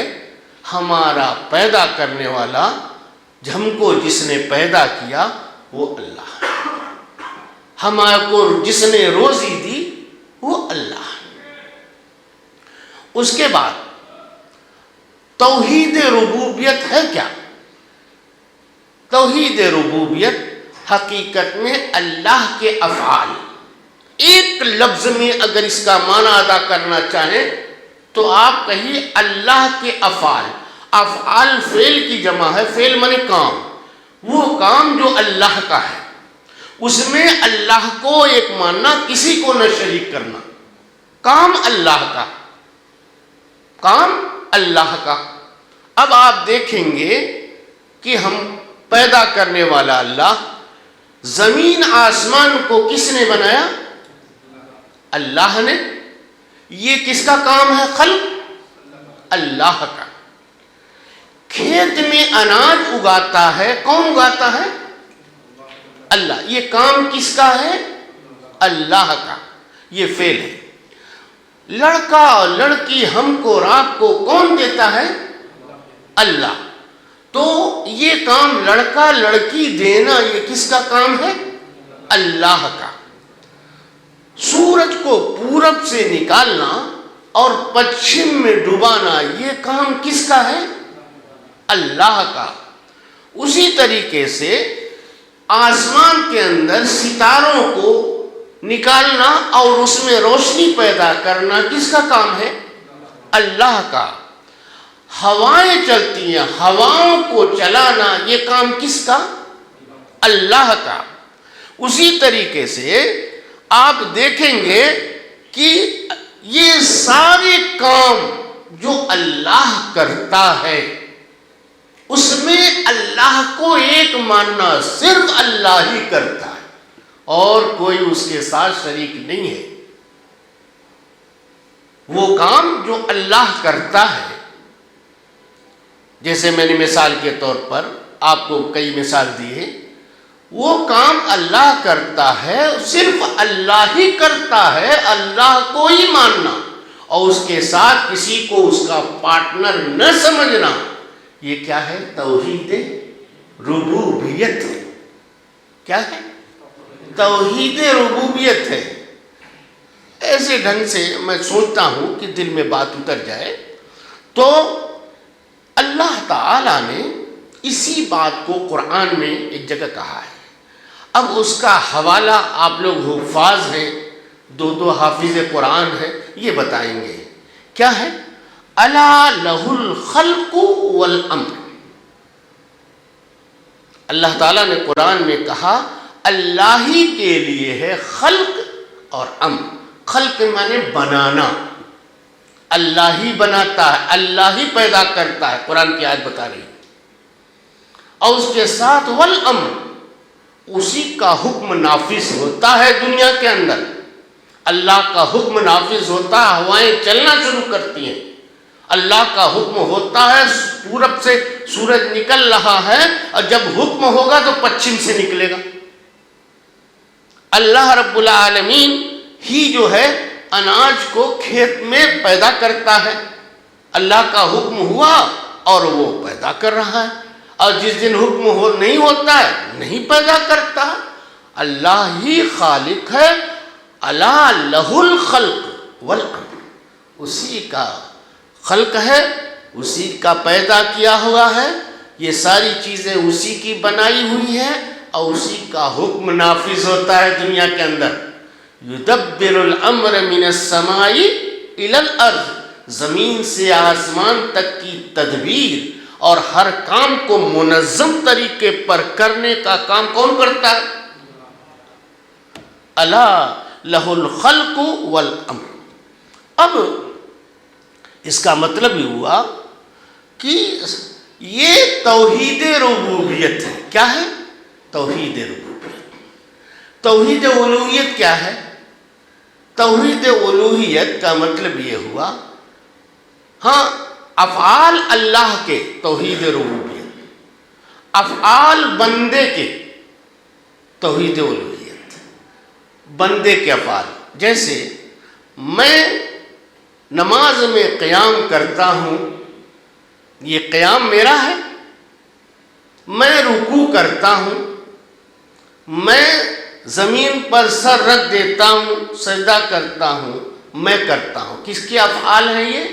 ہمارا پیدا کرنے والا، ہم کو جس نے پیدا کیا وہ اللہ ہے۔ ہمارے کو جس نے روزی دی وہ اللہ ہے۔ اس کے بعد توحید ربوبیت ہے کیا؟ توحید ربوبیت حقیقت میں اللہ کے افعال، ایک لفظ میں اگر اس کا معنی ادا کرنا چاہیں تو آپ کہیے اللہ کے افعال۔ افعال فعل کی جمع ہے، فعل مانے کام، وہ کام جو اللہ کا ہے، اس میں اللہ کو ایک ماننا، کسی کو نہ شریک کرنا۔ کام اللہ کا، کام اللہ کا۔ اب آپ دیکھیں گے کہ ہم پیدا کرنے والا اللہ، زمین آسمان کو کس نے بنایا؟ اللہ نے۔ یہ کس کا کام ہے؟ خلق، اللہ کا۔ کھیت میں اناج اگاتا ہے، کون اگاتا ہے؟ اللہ۔ یہ کام کس کا ہے؟ اللہ کا۔ یہ فعل ہے۔ لڑکا اور لڑکی ہم کو اور آپ کو کون دیتا ہے؟ اللہ۔ تو یہ کام لڑکا لڑکی دینا، یہ کس کا کام ہے؟ اللہ کا۔ سورج کو پورب سے نکالنا اور پچھم میں ڈبانا، یہ کام کس کا ہے؟ اللہ کا۔ اسی طریقے سے آسمان کے اندر ستاروں کو نکالنا اور اس میں روشنی پیدا کرنا کس کا کام ہے؟ اللہ کا۔ ہوائیں چلتی ہیں، ہواؤں کو چلانا، یہ کام کس کا؟ اللہ کا۔ اسی طریقے سے آپ دیکھیں گے کہ یہ سارے کام جو اللہ کرتا ہے، اس میں اللہ کو ایک ماننا، صرف اللہ ہی کرتا ہے اور کوئی اس کے ساتھ شریک نہیں ہے۔ وہ کام جو اللہ کرتا ہے، جیسے میں نے مثال کے طور پر آپ کو کئی مثال دی ہے، وہ کام اللہ کرتا ہے، صرف اللہ ہی کرتا ہے، اللہ کو ہی ماننا اور اس کے ساتھ کسی کو اس کا پارٹنر نہ سمجھنا، یہ کیا ہے؟ توحید ربوبیت ہے۔ کیا ہے؟ توحید ربوبیت ہے۔ ایسے ڈھنگ سے میں سوچتا ہوں کہ دل میں بات اتر جائے تو اللہ تعالیٰ نے اسی بات کو قرآن میں ایک جگہ کہا ہے۔ اب اس کا حوالہ آپ لوگ حفاظ ہیں، دو حافظ قرآن ہیں، یہ بتائیں گے کیا ہے؟ الا لہ الخلق والامر۔ اللہ تعالیٰ نے قرآن میں کہا اللہ ہی کے لیے ہے خلق اور امر۔ خلق مانے بنانا، اللہ ہی بناتا ہے، اللہ ہی پیدا کرتا ہے، قرآن کی آیت بتا رہی ہے۔ اور اس کے ساتھ والامر، اسی کا حکم نافذ ہوتا ہے دنیا کے اندر۔ اللہ کا حکم نافذ ہوتا ہے، ہوائیں چلنا شروع کرتی ہیں۔ اللہ کا حکم ہوتا ہے، پورب سے سورج نکل رہا ہے اور جب حکم ہوگا تو پچھم سے نکلے گا۔ اللہ رب العالمین ہی جو ہے اناج کو کھیت میں پیدا کرتا ہے، اللہ کا حکم ہوا اور وہ پیدا کر رہا ہے، اور جس دن حکم نہیں ہوتا ہے نہیں پیدا کرتا۔ اللہ ہی خالق ہے، الا لہ الخلق والامر، اسی کا خلق ہے، اسی کا پیدا کیا ہوا ہے، یہ ساری چیزیں اسی کی بنائی ہوئی ہیں اور اسی کا حکم نافذ ہوتا ہے دنیا کے اندر۔ یدبر الامر من السماء الی الارض، زمین سے آسمان تک کی تدبیر اور ہر کام کو منظم طریقے پر کرنے کا کام کون کرتا ہے؟ الا لہ الخلق والامر۔ اب اس کا مطلب یہ ہوا کہ یہ توحید ربوبیت ہے۔ کیا ہے؟ توحید ربوبیت۔ توحید الوہیت کیا ہے؟ توحید الوہیت کا مطلب یہ ہوا، ہاں افعال اللہ کے توحید ربوبیت، افعال بندے کے توحید الوہیت، بندے کے افعال۔ جیسے میں نماز میں قیام کرتا ہوں، یہ قیام میرا ہے۔ میں رکوع کرتا ہوں، میں زمین پر سر رکھ دیتا ہوں، سجدہ کرتا ہوں، میں کرتا ہوں. کس کے افعال ہیں یہ؟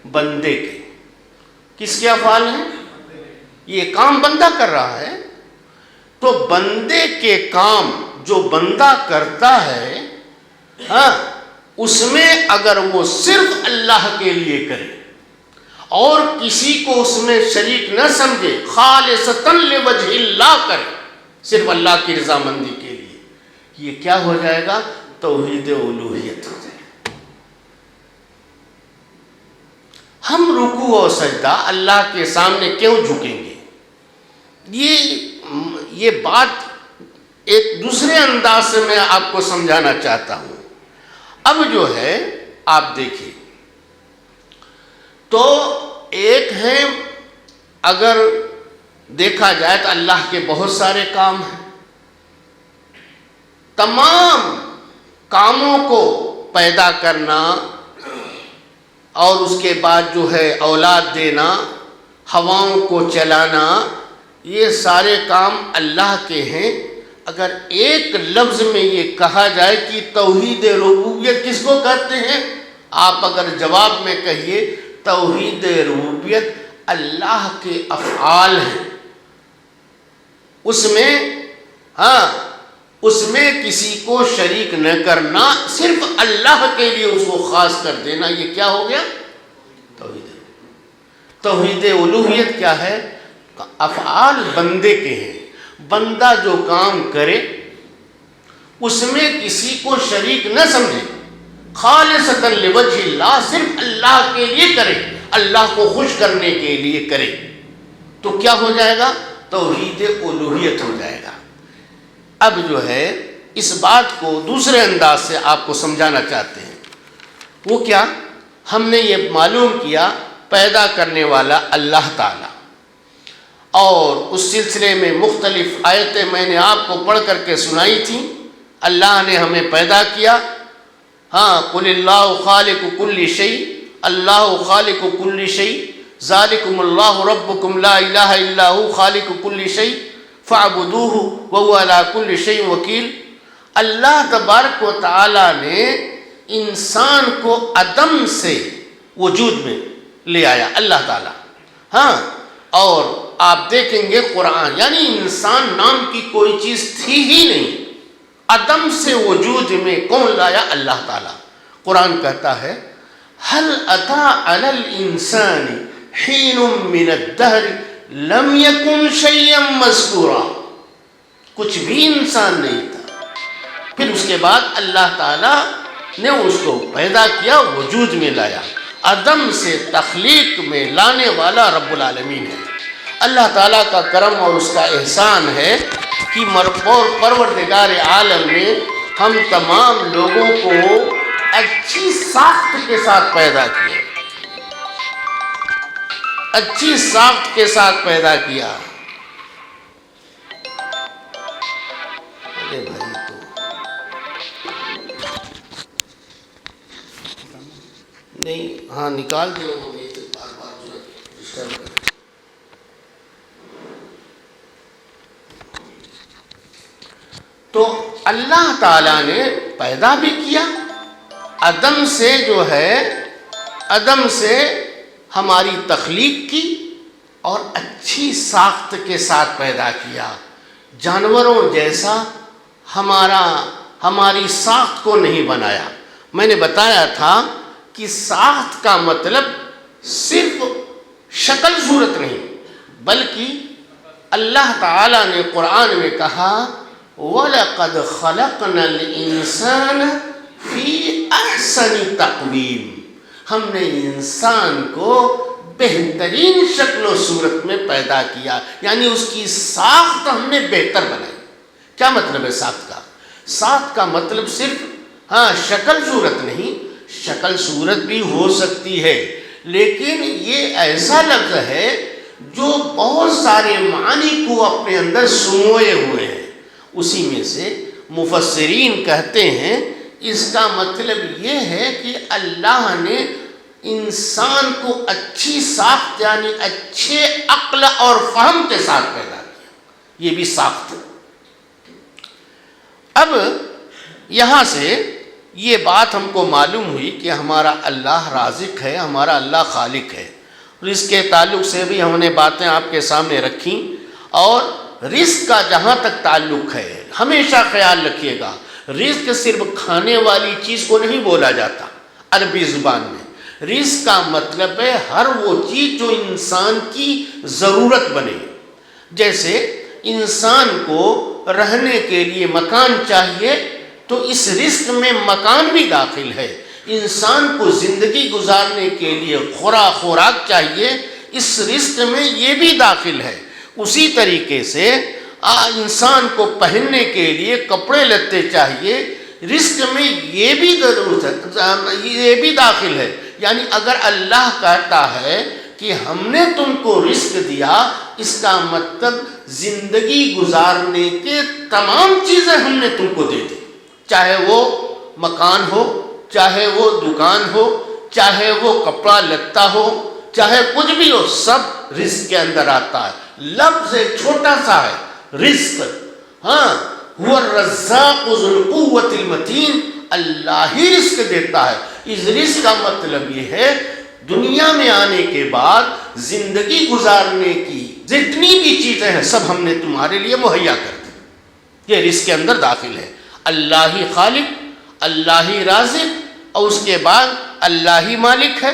بندے کے. کس کے افعال ہیں؟ یہ کام بندہ کر رہا ہے. تو بندے کے کام جو بندہ کرتا ہے اس میں اگر وہ صرف اللہ کے لیے کرے اور کسی کو اس میں شریک نہ سمجھے، خالصتاً لوجہ اللہ کرے، صرف اللہ کی رضامندی کے لیے، یہ کیا ہو جائے گا؟ توحید الوہیت ہو جائے گا. ہم رکوع و سجدہ اللہ کے سامنے کیوں جھکیں گے؟ یہ بات ایک دوسرے انداز سے میں آپ کو سمجھانا چاہتا ہوں. اب جو ہے آپ دیکھیں تو ایک ہے، اگر دیکھا جائے تو اللہ کے بہت سارے کام ہیں. تمام کاموں کو پیدا کرنا اور اس کے بعد جو ہے اولاد دینا، ہواؤں کو چلانا، یہ سارے کام اللہ کے ہیں. اگر ایک لفظ میں یہ کہا جائے کہ توحید ربوبیت کس کو کہتے ہیں، آپ اگر جواب میں کہیے توحید ربوبیت اللہ کے افعال ہیں. اس میں کسی کو شریک نہ کرنا، صرف اللہ کے لیے اس کو خاص کر دینا، یہ کیا ہو گیا؟ توحید الوہیت کیا ہے؟ افعال بندے کے ہیں. بندہ جو کام کرے اس میں کسی کو شریک نہ سمجھے، خالصتاً لوجہ اللہ، صرف اللہ کے لیے کرے، اللہ کو خوش کرنے کے لیے کرے، تو کیا ہو جائے گا؟ توحید الوہیت ہو جائے گا. اب جو ہے اس بات کو دوسرے انداز سے آپ کو سمجھانا چاہتے ہیں. وہ کیا؟ ہم نے یہ معلوم کیا پیدا کرنے والا اللہ تعالیٰ، اور اس سلسلے میں مختلف آیتیں میں نے آپ کو پڑھ کر کے سنائی تھیں. اللہ نے ہمیں پیدا کیا. قل اللہ خالق کل شیء، اللہ خالق کل شیء، ذالکم اللہ ربکم لا الہ الا ہو خالق کل شیء فاعبدوہ وہو علی کل شیء وکیل. اللہ تبارک و تعالیٰ نے انسان کو عدم سے وجود میں لے آیا، اللہ تعالیٰ. اور آپ دیکھیں گے قرآن، یعنی انسان نام کی کوئی چیز تھی ہی نہیں، عدم سے وجود میں کون لایا؟ اللہ تعالیٰ. قرآن کہتا ہے هل اتى على الانسان حين من الدهر لم يكن شيئا مذکورا. کچھ بھی انسان نہیں تھا، پھر اس کے بعد اللہ تعالیٰ نے اس کو پیدا کیا، وجود میں لایا. عدم سے تخلیق میں لانے والا رب العالمین ہے. اللہ تعالیٰ کا کرم اور اس کا احسان ہے کہ پروردگار عالم نے ہم تمام لوگوں کو اچھی ساخت کے ساتھ پیدا کیا، اچھی ساخت کے ساتھ پیدا کیا. ارے بھائی نہیں، نکال دو، بار بار جو ڈسٹرب کریں. تو اللہ تعالیٰ نے پیدا بھی کیا، عدم سے جو ہے، عدم سے ہماری تخلیق کی اور اچھی ساخت کے ساتھ پیدا کیا. جانوروں جیسا ہماری ساخت کو نہیں بنایا. میں نے بتایا تھا کہ ساخت کا مطلب صرف شکل صورت نہیں، بلکہ اللہ تعالیٰ نے قرآن میں کہا وَلَقَدْ خَلَقْنَا الْإِنسَانَ فِي أَحْسَنِ تَقْوِيمٍ. ہم نے انسان کو بہترین شکل و صورت میں پیدا کیا، یعنی اس کی ساخت ہم نے بہتر بنائی. کیا مطلب ہے ساخت کا؟ ساخت کا مطلب صرف شکل صورت نہیں، شکل صورت بھی ہو سکتی ہے، لیکن یہ ایسا لفظ ہے جو بہت سارے معنی کو اپنے اندر سموئے ہوئے ہیں. اسی میں سے مفسرین کہتے ہیں اس کا مطلب یہ ہے کہ اللہ نے انسان کو اچھی ساخت یعنی اچھے عقل اور فہم کے ساتھ پیدا کیا. یہ بھی ساخت. اب یہاں سے یہ بات ہم کو معلوم ہوئی کہ ہمارا اللہ رازق ہے، ہمارا اللہ خالق ہے۔ رزق کے تعلق سے بھی ہم نے باتیں آپ کے سامنے رکھیں، اور رزق کا جہاں تک تعلق ہے ہمیشہ خیال رکھیے گا، رزق صرف کھانے والی چیز کو نہیں بولا جاتا عربی زبان میں۔ رزق کا مطلب ہے ہر وہ چیز جو انسان کی ضرورت بنے۔ جیسے انسان کو رہنے کے لیے مکان چاہیے تو اس رزق میں مکان بھی داخل ہے۔ انسان کو زندگی گزارنے کے لیے خوراک چاہیے، اس رزق میں یہ بھی داخل ہے۔ اسی طریقے سے انسان کو پہننے کے لیے کپڑے لتے چاہیے، رزق میں یہ بھی ضرورت ہے، یہ بھی داخل ہے۔ یعنی اگر اللہ کہتا ہے کہ ہم نے تم کو رزق دیا، اس کا مطلب زندگی گزارنے کے تمام چیزیں ہم نے تم کو دے دی، چاہے وہ مکان ہو، چاہے وہ دکان ہو، چاہے وہ کپڑا لتا ہو، چاہے کچھ بھی ہو، سب رزق کے اندر آتا ہے۔ لفظ ایک چھوٹا سا ہے رزق، ہاں هو الرزاق ذو القوة المتین، اللہ ہی رزق دیتا ہے۔ اس رزق کا مطلب یہ ہے دنیا میں آنے کے بعد زندگی گزارنے کی جتنی بھی چیزیں ہیں سب ہم نے تمہارے لیے مہیا کر دی، یہ رزق کے اندر داخل ہے۔ اللہ ہی خالق، اللہ ہی رازق، اور اس کے بعد اللہ ہی مالک ہے۔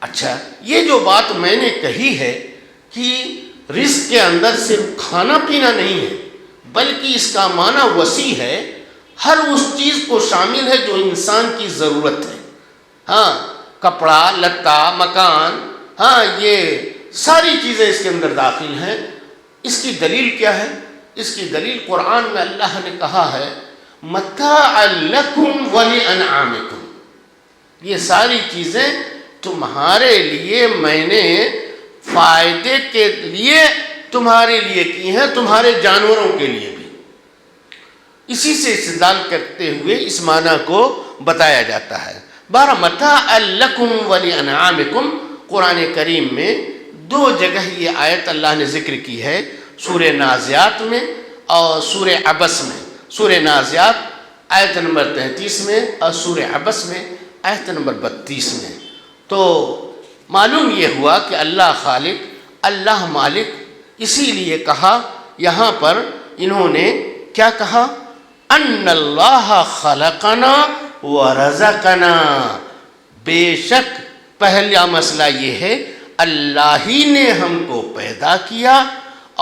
اچھا، یہ جو بات میں نے کہی ہے کہ رزق کے اندر صرف کھانا پینا نہیں ہے، بلکہ اس کا معنی وسیع ہے، ہر اس چیز کو شامل ہے جو انسان کی ضرورت ہے۔ ہاں، کپڑا لتا، مکان، ہاں یہ ساری چیزیں اس کے اندر داخل ہیں۔ اس کی دلیل کیا ہے؟ اس کی دلیل قرآن میں اللہ نے کہا ہے متاعا لکم ولانعامکم، یہ ساری چیزیں تمہارے لیے میں نے فائدے کے لیے تمہارے لیے کی ہیں، تمہارے جانوروں کے لیے بھی۔ اسی سے استدلال کرتے ہوئے اس معنی کو بتایا جاتا ہے۔ بارہ متاعا لکم ولانعامکم، قرآن کریم میں دو جگہ یہ آیت اللہ نے ذکر کی ہے، سورہ نازعات میں اور سورہ عبس میں۔ سورہ نازعات آیت نمبر 33 میں اور سورہ عبس میں آیت نمبر 32 میں۔ تو معلوم یہ ہوا کہ اللہ خالق، اللہ مالک، اسی لیے کہا یہاں پر انہوں نے کیا کہا؟ ان اللہ خلقنا ورزقنا، بے شک پہلا مسئلہ یہ ہے اللہ ہی نے ہم کو پیدا کیا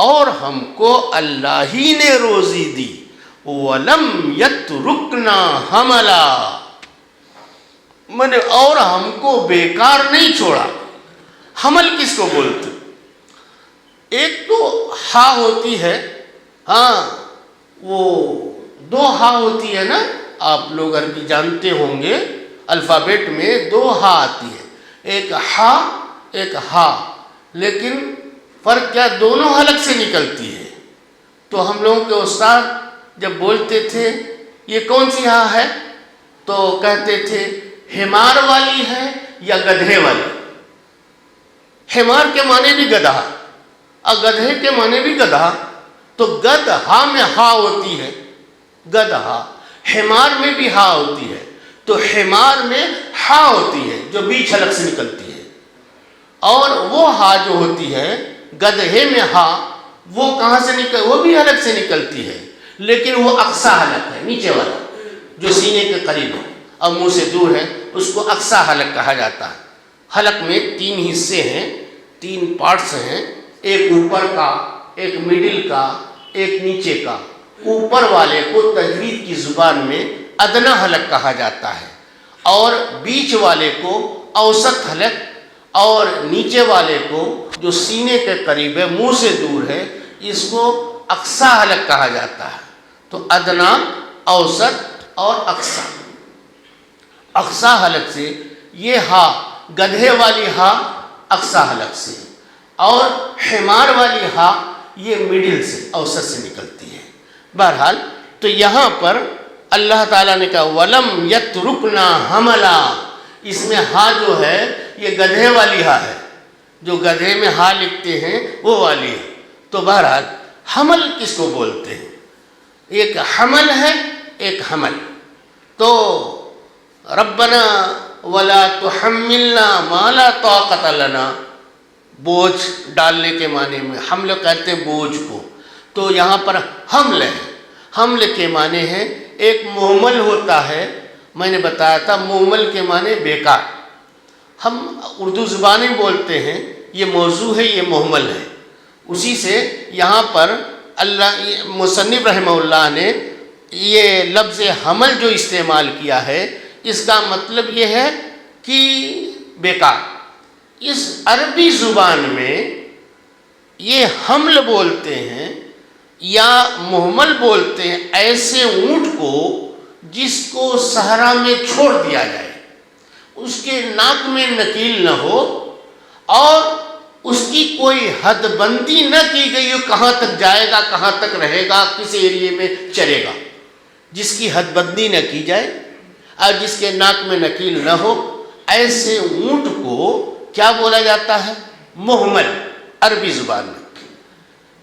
اور ہم کو اللہ ہی نے روزی دی۔ وَلَمْ يَتْرُكْنَا حَمَلًا، اور ہم کو بیکار نہیں چھوڑا۔ حمل کس کو بولتے؟ ایک تو ہا ہوتی ہے، ہاں وہ دو ہا ہوتی ہے نا، آپ لوگ عربی جانتے ہوں گے، الفابیٹ میں دو ہا آتی ہے، ایک ہا ایک ہا، لیکن فرق کیا؟ دونوں حلق سے نکلتی ہے۔ تو ہم لوگوں کے استاد جب بولتے تھے یہ کون سی ہا ہے تو کہتے تھے حمار والی ہے یا گدھے والی۔ حمار کے معنی بھی گدھا اور گدھے کے معنی بھی گدھا، تو گدھا میں ہا ہوتی ہے، گدھا۔ حمار میں بھی ہا ہوتی ہے، تو حمار میں ہا ہوتی ہے جو بیچ حلق سے نکلتی ہے، اور وہ ہا جو ہوتی ہے گدھے میں ہا، وہ کہاں سے نکل، وہ بھی حلق سے نکلتی ہے، لیکن وہ اقصی حلق ہے، نیچے والا جو سینے کے قریب ہے اور منہ سے دور ہے، اس کو اقصی حلق کہا جاتا ہے۔ حلق میں 3 حصے ہیں، 3 پارٹس ہیں، ایک اوپر کا، ایک مڈل کا، ایک نیچے کا۔ اوپر والے کو تجوید کی زبان میں ادنا حلق کہا جاتا ہے، اور بیچ والے کو اوسط حلق، اور نیچے والے کو جو سینے کے قریب ہے، منہ سے دور ہے، اس کو اقصی حلق کہا جاتا ہے۔ تو ادنا، اوسط اور اقصی۔ اقصی حلق سے یہ ہا، گدھے والی ہا اقصی حلق سے، اور حمار والی ہا یہ مڈل سے، اوسط سے نکلتی ہے۔ بہرحال تو یہاں پر اللہ تعالیٰ نے کہا وَلَمْ يَتْرُكْنَا حَمَلًا، اس میں ہا جو ہے یہ گدھے والی ہا ہے، جو گدھے میں ہا لکھتے ہیں وہ والی ہے۔ تو بہرحال حمل کس کو بولتے ہیں؟ ایک حمل ہے ایک حمل. تو ربنا ولا تحملنا ما لا طاقت لنا، بوجھ ڈالنے کے معنی میں حمل کہتے ہیں بوجھ کو. تو یہاں پر حمل ہے. حمل کے معنی ہے ایک محمل ہوتا ہے. میں نے بتایا تھا محمل کے معنی بیکار. ہم اردو زبانی بولتے ہیں یہ موضوع ہے، یہ محمل ہے. اسی سے یہاں پر مصنف رحمہ اللہ نے یہ لفظ حمل جو استعمال کیا ہے، اس کا مطلب یہ ہے کہ بیکار. اس عربی زبان میں یہ حمل بولتے ہیں یا محمل بولتے ہیں ایسے اونٹ کو جس کو صحرا میں چھوڑ دیا جائے، اس کے ناک میں نکیل نہ ہو اور اس کی کوئی حد بندی نہ کی گئی ہو، کہاں تک جائے گا، کہاں تک رہے گا، کس ایریے میں چلے گا. جس کی حد بندی نہ کی جائے اور جس کے ناک میں نکیل نہ ہو، ایسے اونٹ کو کیا بولا جاتا ہے؟ محمل عربی زبان میں.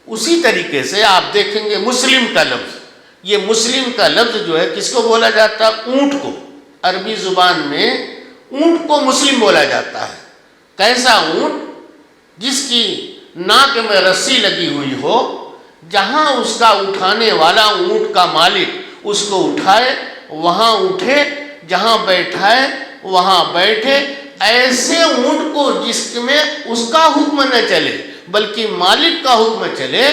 اسی طریقے سے آپ دیکھیں گے مسلم کا لفظ، یہ مسلم کا لفظ جو ہے کس کو بولا جاتا ہے؟ اونٹ کو. عربی زبان میں اونٹ کو مسلم بولا جاتا ہے. کیسا اونٹ؟ جس کی ناک میں رسی لگی ہوئی ہو، جہاں اس کا اٹھانے والا اونٹ کا مالک اس کو اٹھائے وہاں اٹھے، جہاں بیٹھائے وہاں بیٹھے. ایسے اونٹ کو جس میں اس کا حکم نہ چلے بلکہ مالک کا حکم چلے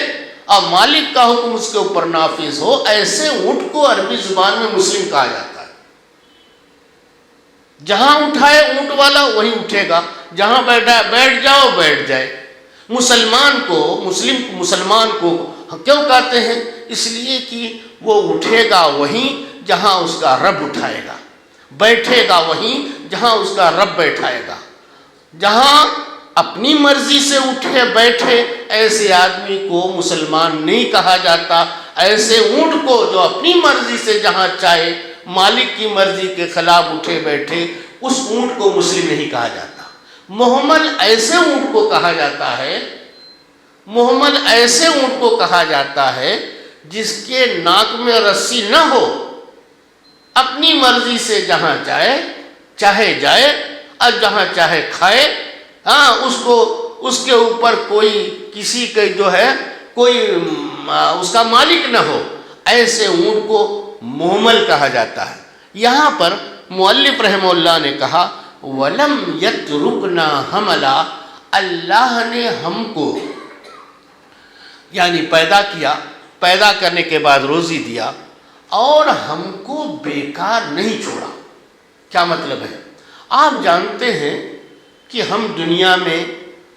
اور مالک کا حکم اس کے اوپر نافذ ہو، ایسے اونٹ کو عربی زبان میں مسلم کہا جاتا ہے. جہاں اٹھائے اونٹ والا وہیں اٹھے گا، جہاں بیٹھا بیٹھ جاؤ بیٹھ جائے. مسلمان کو کیوں کہتے ہیں؟ اس لیے کہ وہ اٹھے گا وہیں جہاں اس کا رب اٹھائے گا، بیٹھے گا وہیں جہاں اس کا رب بیٹھائے گا. جہاں اپنی مرضی سے اٹھے بیٹھے ایسے آدمی کو مسلمان نہیں کہا جاتا. ایسے اونٹ کو جو اپنی مرضی سے جہاں چاہے مالک کی مرضی کے خلاف اٹھے بیٹھے، اس اونٹ کو مسلم نہیں کہا جاتا. محمل ایسے اونٹ کو کہا جاتا ہے، محمل ایسے اونٹ کو کہا جاتا ہے جس کے ناک میں رسی نہ ہو، اپنی مرضی سے جہاں چاہے جائے اور جہاں چاہے کھائے. اس کے اوپر کوئی کسی کے جو ہے کوئی اس کا مالک نہ ہو، ایسے اونٹ کو محمل کہا جاتا ہے. یہاں پر مؤلف رحمہ اللہ نے کہا وَلَمْ يَتْرُكْنَا حَمَلًا، اللہ نے ہم کو یعنی پیدا کیا، پیدا کرنے کے بعد روزی دیا اور ہم کو بیکار نہیں چھوڑا. کیا مطلب ہے؟ آپ جانتے ہیں کہ ہم دنیا میں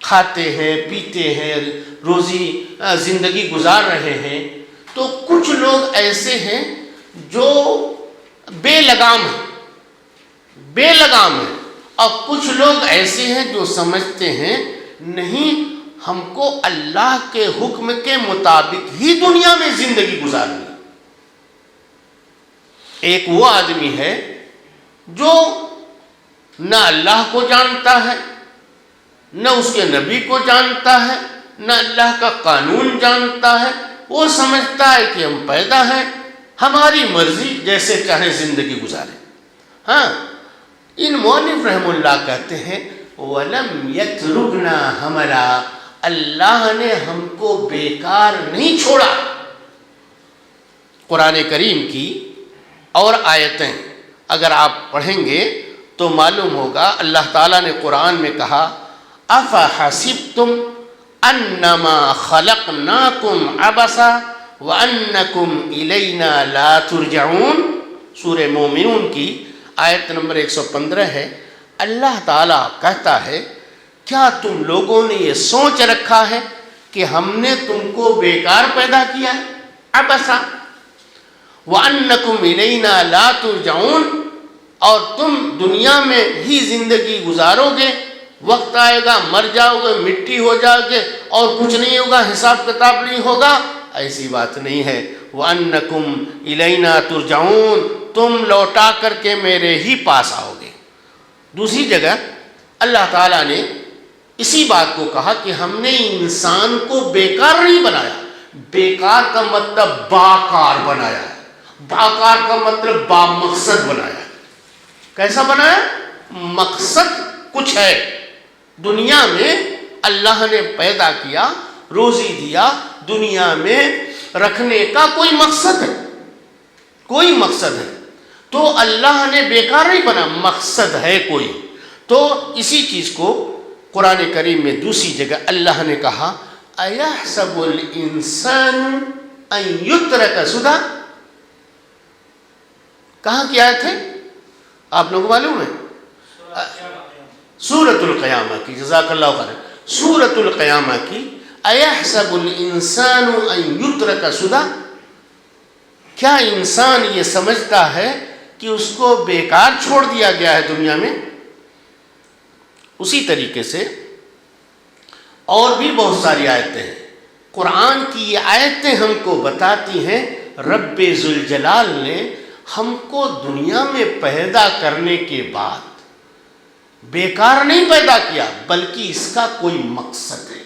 کھاتے ہیں پیتے ہیں، روزی زندگی گزار رہے ہیں. تو کچھ لوگ ایسے ہیں جو بے لگام ہیں اور کچھ لوگ ایسے ہیں جو سمجھتے ہیں نہیں ہم کو اللہ کے حکم کے مطابق ہی دنیا میں زندگی گزارنی. ایک وہ آدمی ہے جو نہ اللہ کو جانتا ہے، نہ اس کے نبی کو جانتا ہے، نہ اللہ کا قانون جانتا ہے. وہ سمجھتا ہے کہ ہم پیدا ہیں، ہماری مرضی جیسے چاہے زندگی گزارے. ان مؤلف رحم اللہ کہتے ہیں وَلَمْ يَتْرُكْنَا حَمَلًا، اللہ نے ہم کو بیکار نہیں چھوڑا. قرآن کریم کی اور آیتیں اگر آپ پڑھیں گے تو معلوم ہوگا اللہ تعالیٰ نے قرآن میں کہا أَفَحَسِبْتُمْ أَنَّمَا خَلَقْنَاكُمْ عَبَثًا وَأَنَّكُمْ إِلَيْنَا لَا تُرْجَعُونَ. سورہ مومنون کی آیت نمبر 115 ہے. اللہ تعالیٰ کہتا ہے کیا تم لوگوں نے یہ سوچ رکھا ہے کہ ہم نے تم کو بیکار پیدا کیا ہے؟ عبثا وَأَنَّكُمْ إِلَيْنَا لَا تُرْجَعُونَ، اور تم دنیا میں ہی زندگی گزارو گے، وقت آئے گا مر جاؤ گے، مٹی ہو جاؤ گے اور کچھ نہیں ہوگا، حساب کتاب نہیں ہوگا. ایسی بات نہیں ہے. وَأَنَّكُمْ إِلَيْنَا تُرْجَعُونَ، تم لوٹا کر کے میرے ہی پاس آؤ گے. دوسری جگہ اللہ تعالیٰ نے اسی بات کو کہا کہ ہم نے انسان کو بیکار نہیں بنایا. بیکار کا مطلب باکار بنایا ہے. باکار کا مطلب با مقصد بنایا. کیسا بنایا؟ مقصد کچھ ہے دنیا میں. اللہ نے پیدا کیا، روزی دیا، دنیا میں رکھنے کا کوئی مقصد ہے، کوئی مقصد ہے. تو اللہ نے بیکار نہیں بنا، مقصد ہے کوئی. تو اسی چیز کو قرآن کریم میں دوسری جگہ اللہ نے کہا اَيَحْسَبُ الْإِنسَانُ أَن يُتْرَكَ سُدًى. کہاں کی آیت ہے آپ لوگوں معلوم ہے؟ سورۃ القیامہ کی. جزاک اللہ خیر. سورۃ القیامہ کی اَيَحْسَبُ الْإِنسَانُ أَن يُتْرَكَ سُدًى. کیا انسان یہ سمجھتا ہے کہ اس کو بیکار چھوڑ دیا گیا ہے دنیا میں؟ اسی طریقے سے اور بھی بہت ساری آیتیں ہیں. قرآن کی یہ آیتیں ہم کو بتاتی ہیں رب ذوالجلال نے ہم کو دنیا میں پیدا کرنے کے بعد بیکار نہیں پیدا کیا، بلکہ اس کا کوئی مقصد ہے.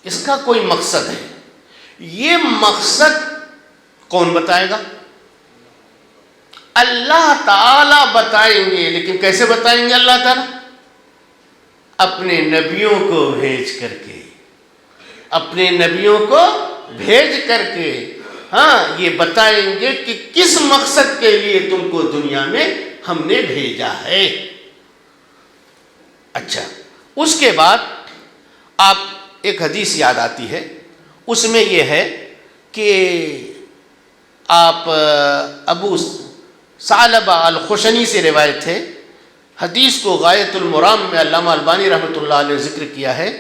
اس کا کوئی مقصد ہے. یہ مقصد کون بتائے گا؟ اللہ تعالی بتائیں گے. لیکن کیسے بتائیں گے اللہ تعالی؟ اپنے نبیوں کو بھیج کر کے، اپنے نبیوں کو بھیج کر کے. ہاں، یہ بتائیں گے کہ کس مقصد کے لیے تم کو دنیا میں ہم نے بھیجا ہے. اچھا، اس کے بعد آپ ایک حدیث یاد آتی ہے. اس میں یہ ہے کہ آپ ابو ثعلبہ الخشنی سے روایت ہے. حدیث کو غایت المرام میں علامہ البانی رحمۃ اللہ علیہ ذکر کیا ہے.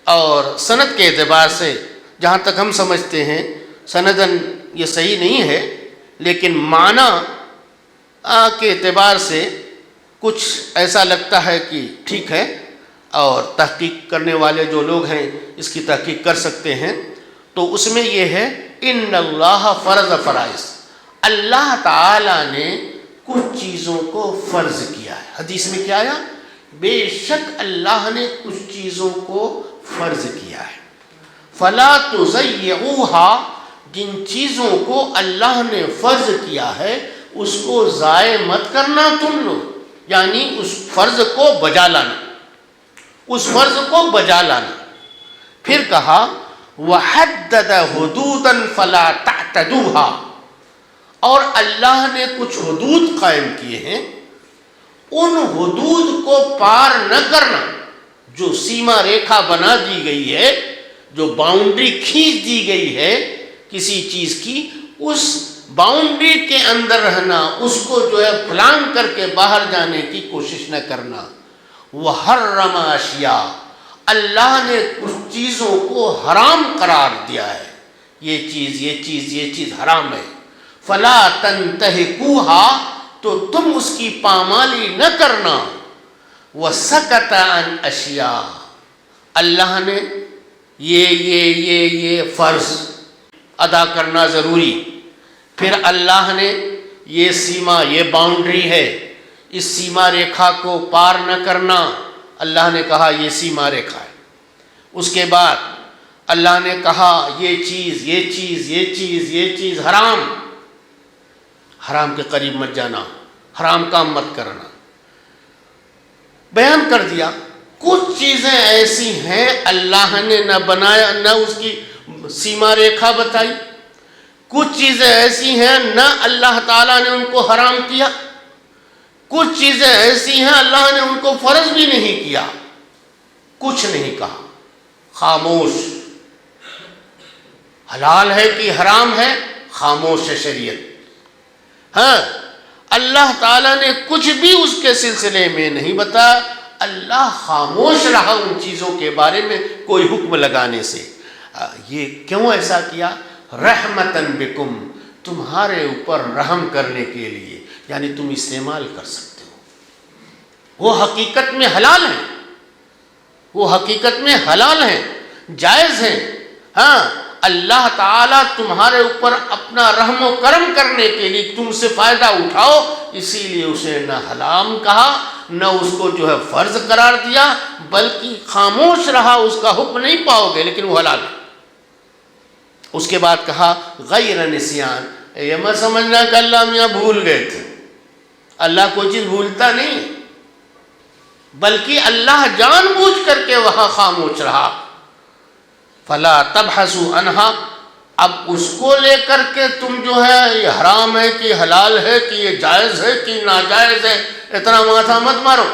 اور سند کے اعتبار سے جہاں تک ہم سمجھتے ہیں سندن یہ صحیح نہیں ہے، لیکن معنی کے اعتبار سے کچھ ایسا لگتا ہے کہ ٹھیک ہے، اور تحقیق کرنے والے جو لوگ ہیں اس کی تحقیق کر سکتے ہیں. تو اس میں یہ ہے ان اللہ فرض فرائض. اللہ تعالی نے کچھ چیزوں کو فرض کیا ہے. حدیث میں کیا آیا؟ بے شک اللہ نے کچھ چیزوں کو فرض کیا ہے. فلا تضيعوها. جن چیزوں کو اللہ نے فرض کیا ہے اس کو ضائع مت کرنا تم لوگ، یعنی اس فرض کو بجا لانا، اس فرض کو بجا لانا. پھر کہا وحدد حدودا فلا تعتدوها. اور اللہ نے کچھ حدود قائم کیے ہیں، ان حدود کو پار نہ کرنا. جو سیما ریکھا بنا دی گئی ہے، جو باؤنڈری کھینچ دی گئی ہے کسی چیز کی، اس باؤنڈری کے اندر رہنا، اس کو جو ہے پلان کر کے باہر جانے کی کوشش نہ کرنا. وحرم اشیاء. اللہ نے کچھ چیزوں کو حرام قرار دیا ہے. یہ چیز حرام ہے. فلا تنتہکوها. تو تم اس کی پامالی نہ کرنا. وسکت عن اشیاء. اللہ نے یہ فرض ادا کرنا ضروری. پھر اللہ نے یہ سیما، یہ باؤنڈری ہے، اس سیما ریکھا کو پار نہ کرنا. اللہ نے کہا یہ سیما ریکھا ہے. اس کے بعد اللہ نے کہا یہ چیز حرام. حرام کے قریب مت جانا، حرام کام مت کرنا. بیان کر دیا. کچھ چیزیں ایسی ہیں اللہ نے نہ بنایا، نہ اس کی سیما ریکھا بتائی. کچھ چیزیں ایسی ہیں نہ اللہ تعالیٰ نے ان کو حرام کیا. کچھ چیزیں ایسی ہیں اللہ نے ان کو فرض بھی نہیں کیا. کچھ نہیں کہا، خاموش. حلال ہے کہ حرام ہے، خاموش ہے شریعت. ہاں، اللہ تعالیٰ نے کچھ بھی اس کے سلسلے میں نہیں بتایا. اللہ خاموش رہا ان چیزوں کے بارے میں کوئی حکم لگانے سے. یہ کیوں ایسا کیا؟ رحمتاً بکم. تمہارے اوپر رحم کرنے کے لیے، یعنی تم استعمال کر سکتے ہو. وہ حقیقت میں حلال ہیں، وہ حقیقت میں حلال ہیں، جائز ہیں. ہاں، اللہ تعالیٰ تمہارے اوپر اپنا رحم و کرم کرنے کے لیے تم سے فائدہ اٹھاؤ، اسی لیے اسے نہ حرام کہا نہ اس کو جو ہے فرض قرار دیا، بلکہ خاموش رہا. اس کا حکم نہیں پاؤ گے لیکن وہ حلال ہے. اس کے بعد کہا غیر نسیان. یہ مت سمجھنا کہ اللہ میاں بھول گئے تھے. اللہ کوئی چیز بھولتا نہیں، بلکہ اللہ جان بوجھ کر کے وہاں خاموش رہا. فلا تبحثوا عنہا، اب اس کو لے کر کے تم جو ہے یہ حرام ہے کہ حلال ہے کہ یہ جائز ہے کہ ناجائز ہے اتنا ماتھا مت مارو.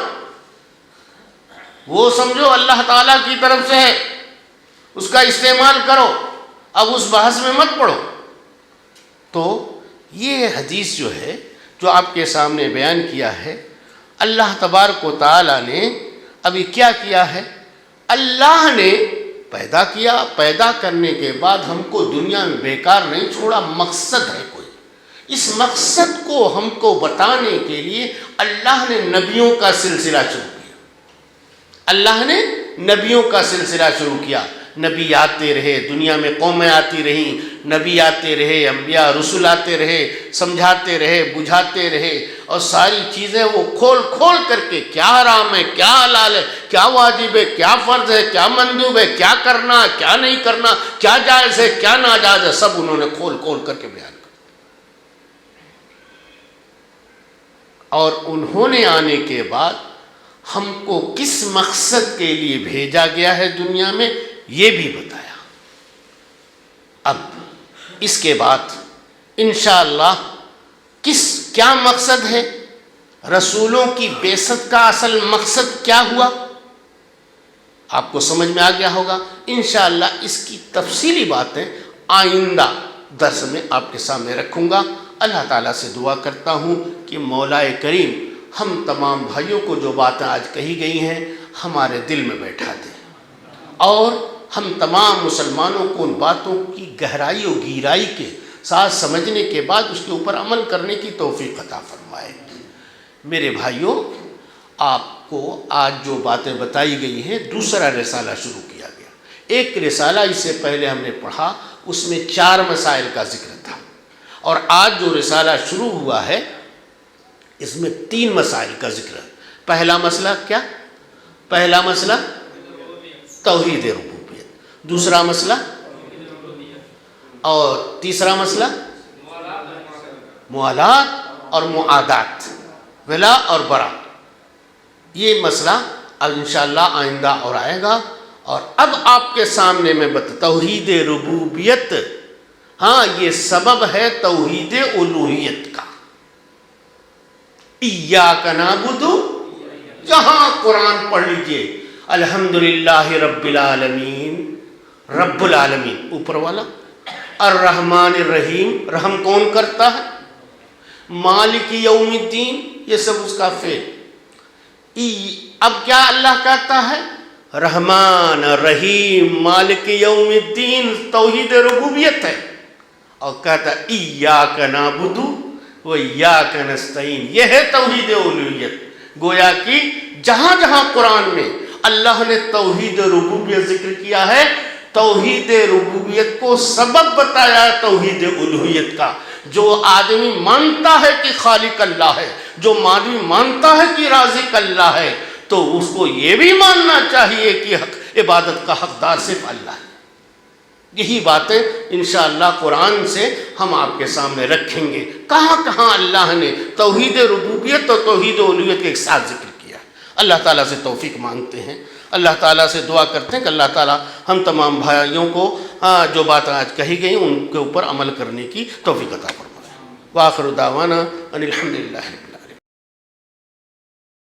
وہ سمجھو اللہ تعالیٰ کی طرف سے ہے، اس کا استعمال کرو، اب اس بحث میں مت پڑو. تو یہ حدیث جو ہے جو آپ کے سامنے بیان کیا ہے، اللہ تبارک و تعالیٰ نے ابھی کیا کیا ہے؟ اللہ نے پیدا کیا، پیدا کرنے کے بعد ہم کو دنیا میں بیکار نہیں چھوڑا، مقصد ہے کوئی. اس مقصد کو ہم کو بتانے کے لیے اللہ نے نبیوں کا سلسلہ شروع کیا. اللہ نے نبیوں کا سلسلہ شروع کیا. نبی آتے رہے، دنیا میں قومیں آتی رہیں، نبی آتے رہے، انبیاء رسول آتے رہے، سمجھاتے رہے، بجھاتے رہے، اور ساری چیزیں وہ کھول کھول کر کے کیا حرام ہے، کیا حلال ہے، کیا واجب ہے، کیا فرض ہے، کیا مندوب ہے، کیا کرنا ہے، کیا نہیں کرنا، کیا جائز ہے، کیا ناجائز ہے، سب انہوں نے کھول کھول کر کے بیان کیا. اور انہوں نے آنے کے بعد ہم کو کس مقصد کے لیے بھیجا گیا ہے دنیا میں یہ بھی بتایا. اب اس کے بعد انشاءاللہ کیا مقصد ہے، رسولوں کی بعثت کا اصل مقصد کیا ہوا، آپ کو سمجھ میں آ گیا ہوگا. انشاءاللہ اس کی تفصیلی باتیں آئندہ درس میں آپ کے سامنے رکھوں گا. اللہ تعالیٰ سے دعا کرتا ہوں کہ مولا کریم ہم تمام بھائیوں کو جو باتیں آج کہی گئی ہیں ہمارے دل میں بیٹھا دے، اور ہم تمام مسلمانوں کو ان باتوں کی گہرائی و گہرائی کے ساتھ سمجھنے کے بعد اس کے اوپر عمل کرنے کی توفیق عطا فرمائے. میرے بھائیوں، آپ کو آج جو باتیں بتائی گئی ہیں دوسرا رسالہ شروع کیا گیا. ایک رسالہ اس سے پہلے ہم نے پڑھا، اس میں 4 مسائل کا ذکر تھا، اور آج جو رسالہ شروع ہوا ہے اس میں 3 مسائل کا ذکر ہے. پہلا مسئلہ کیا؟ پہلا مسئلہ توحید ربوبیت، دوسرا مسئلہ اور تیسرا مسئلہ موالات اور معادات، ولا اور برا. یہ مسئلہ اب انشاءاللہ آئندہ اور آئے گا. اور اب آپ کے سامنے میں توحید ربوبیت، ہاں یہ سبب ہے توحید الوہیت کا. ایاک نعبد، جہاں قرآن پڑھ لیجئے الحمدللہ رب العالمین، رب العالمین اوپر والا، الرحمن الرحیم، رحم کون کرتا ہے، مالک یوم الدین، یہ سب اس کا فعل. اب کیا اللہ کہتا ہے؟ رحمان رحیم مالک یوم الدین، توحید ربوبیت ہے. اور کہتا ہے ایاک نعبد و ایاک نستعین، یہ ہے توحید الوہیت. گویا کہ جہاں جہاں قرآن میں اللہ نے توحید ربوبیت ذکر کیا ہے، توحید ربوبیت کو سبب بتایا ہے توحید الوہیت کا. جو آدمی مانتا ہے کہ خالق اللہ ہے، جو آدمی مانتا ہے کہ رازق اللہ ہے، تو اس کو یہ بھی ماننا چاہیے کہ عبادت کا حقدار صرف اللہ ہے. یہی باتیں انشاءاللہ قرآن سے ہم آپ کے سامنے رکھیں گے. کہاں کہاں اللہ نے توحید ربوبیت اور توحید الوہیت کے ایک ساتھ ذکر کیا. اللہ تعالیٰ سے توفیق مانگتے ہیں، اللہ تعالیٰ سے دعا کرتے ہیں کہ اللہ تعالیٰ ہم تمام بھائیوں کو جو باتیں آج کہی گئی ان کے اوپر عمل کرنے کی توفیق عطا فرمائے. وآخر دعوانا ان الحمدللہ رب العالمین.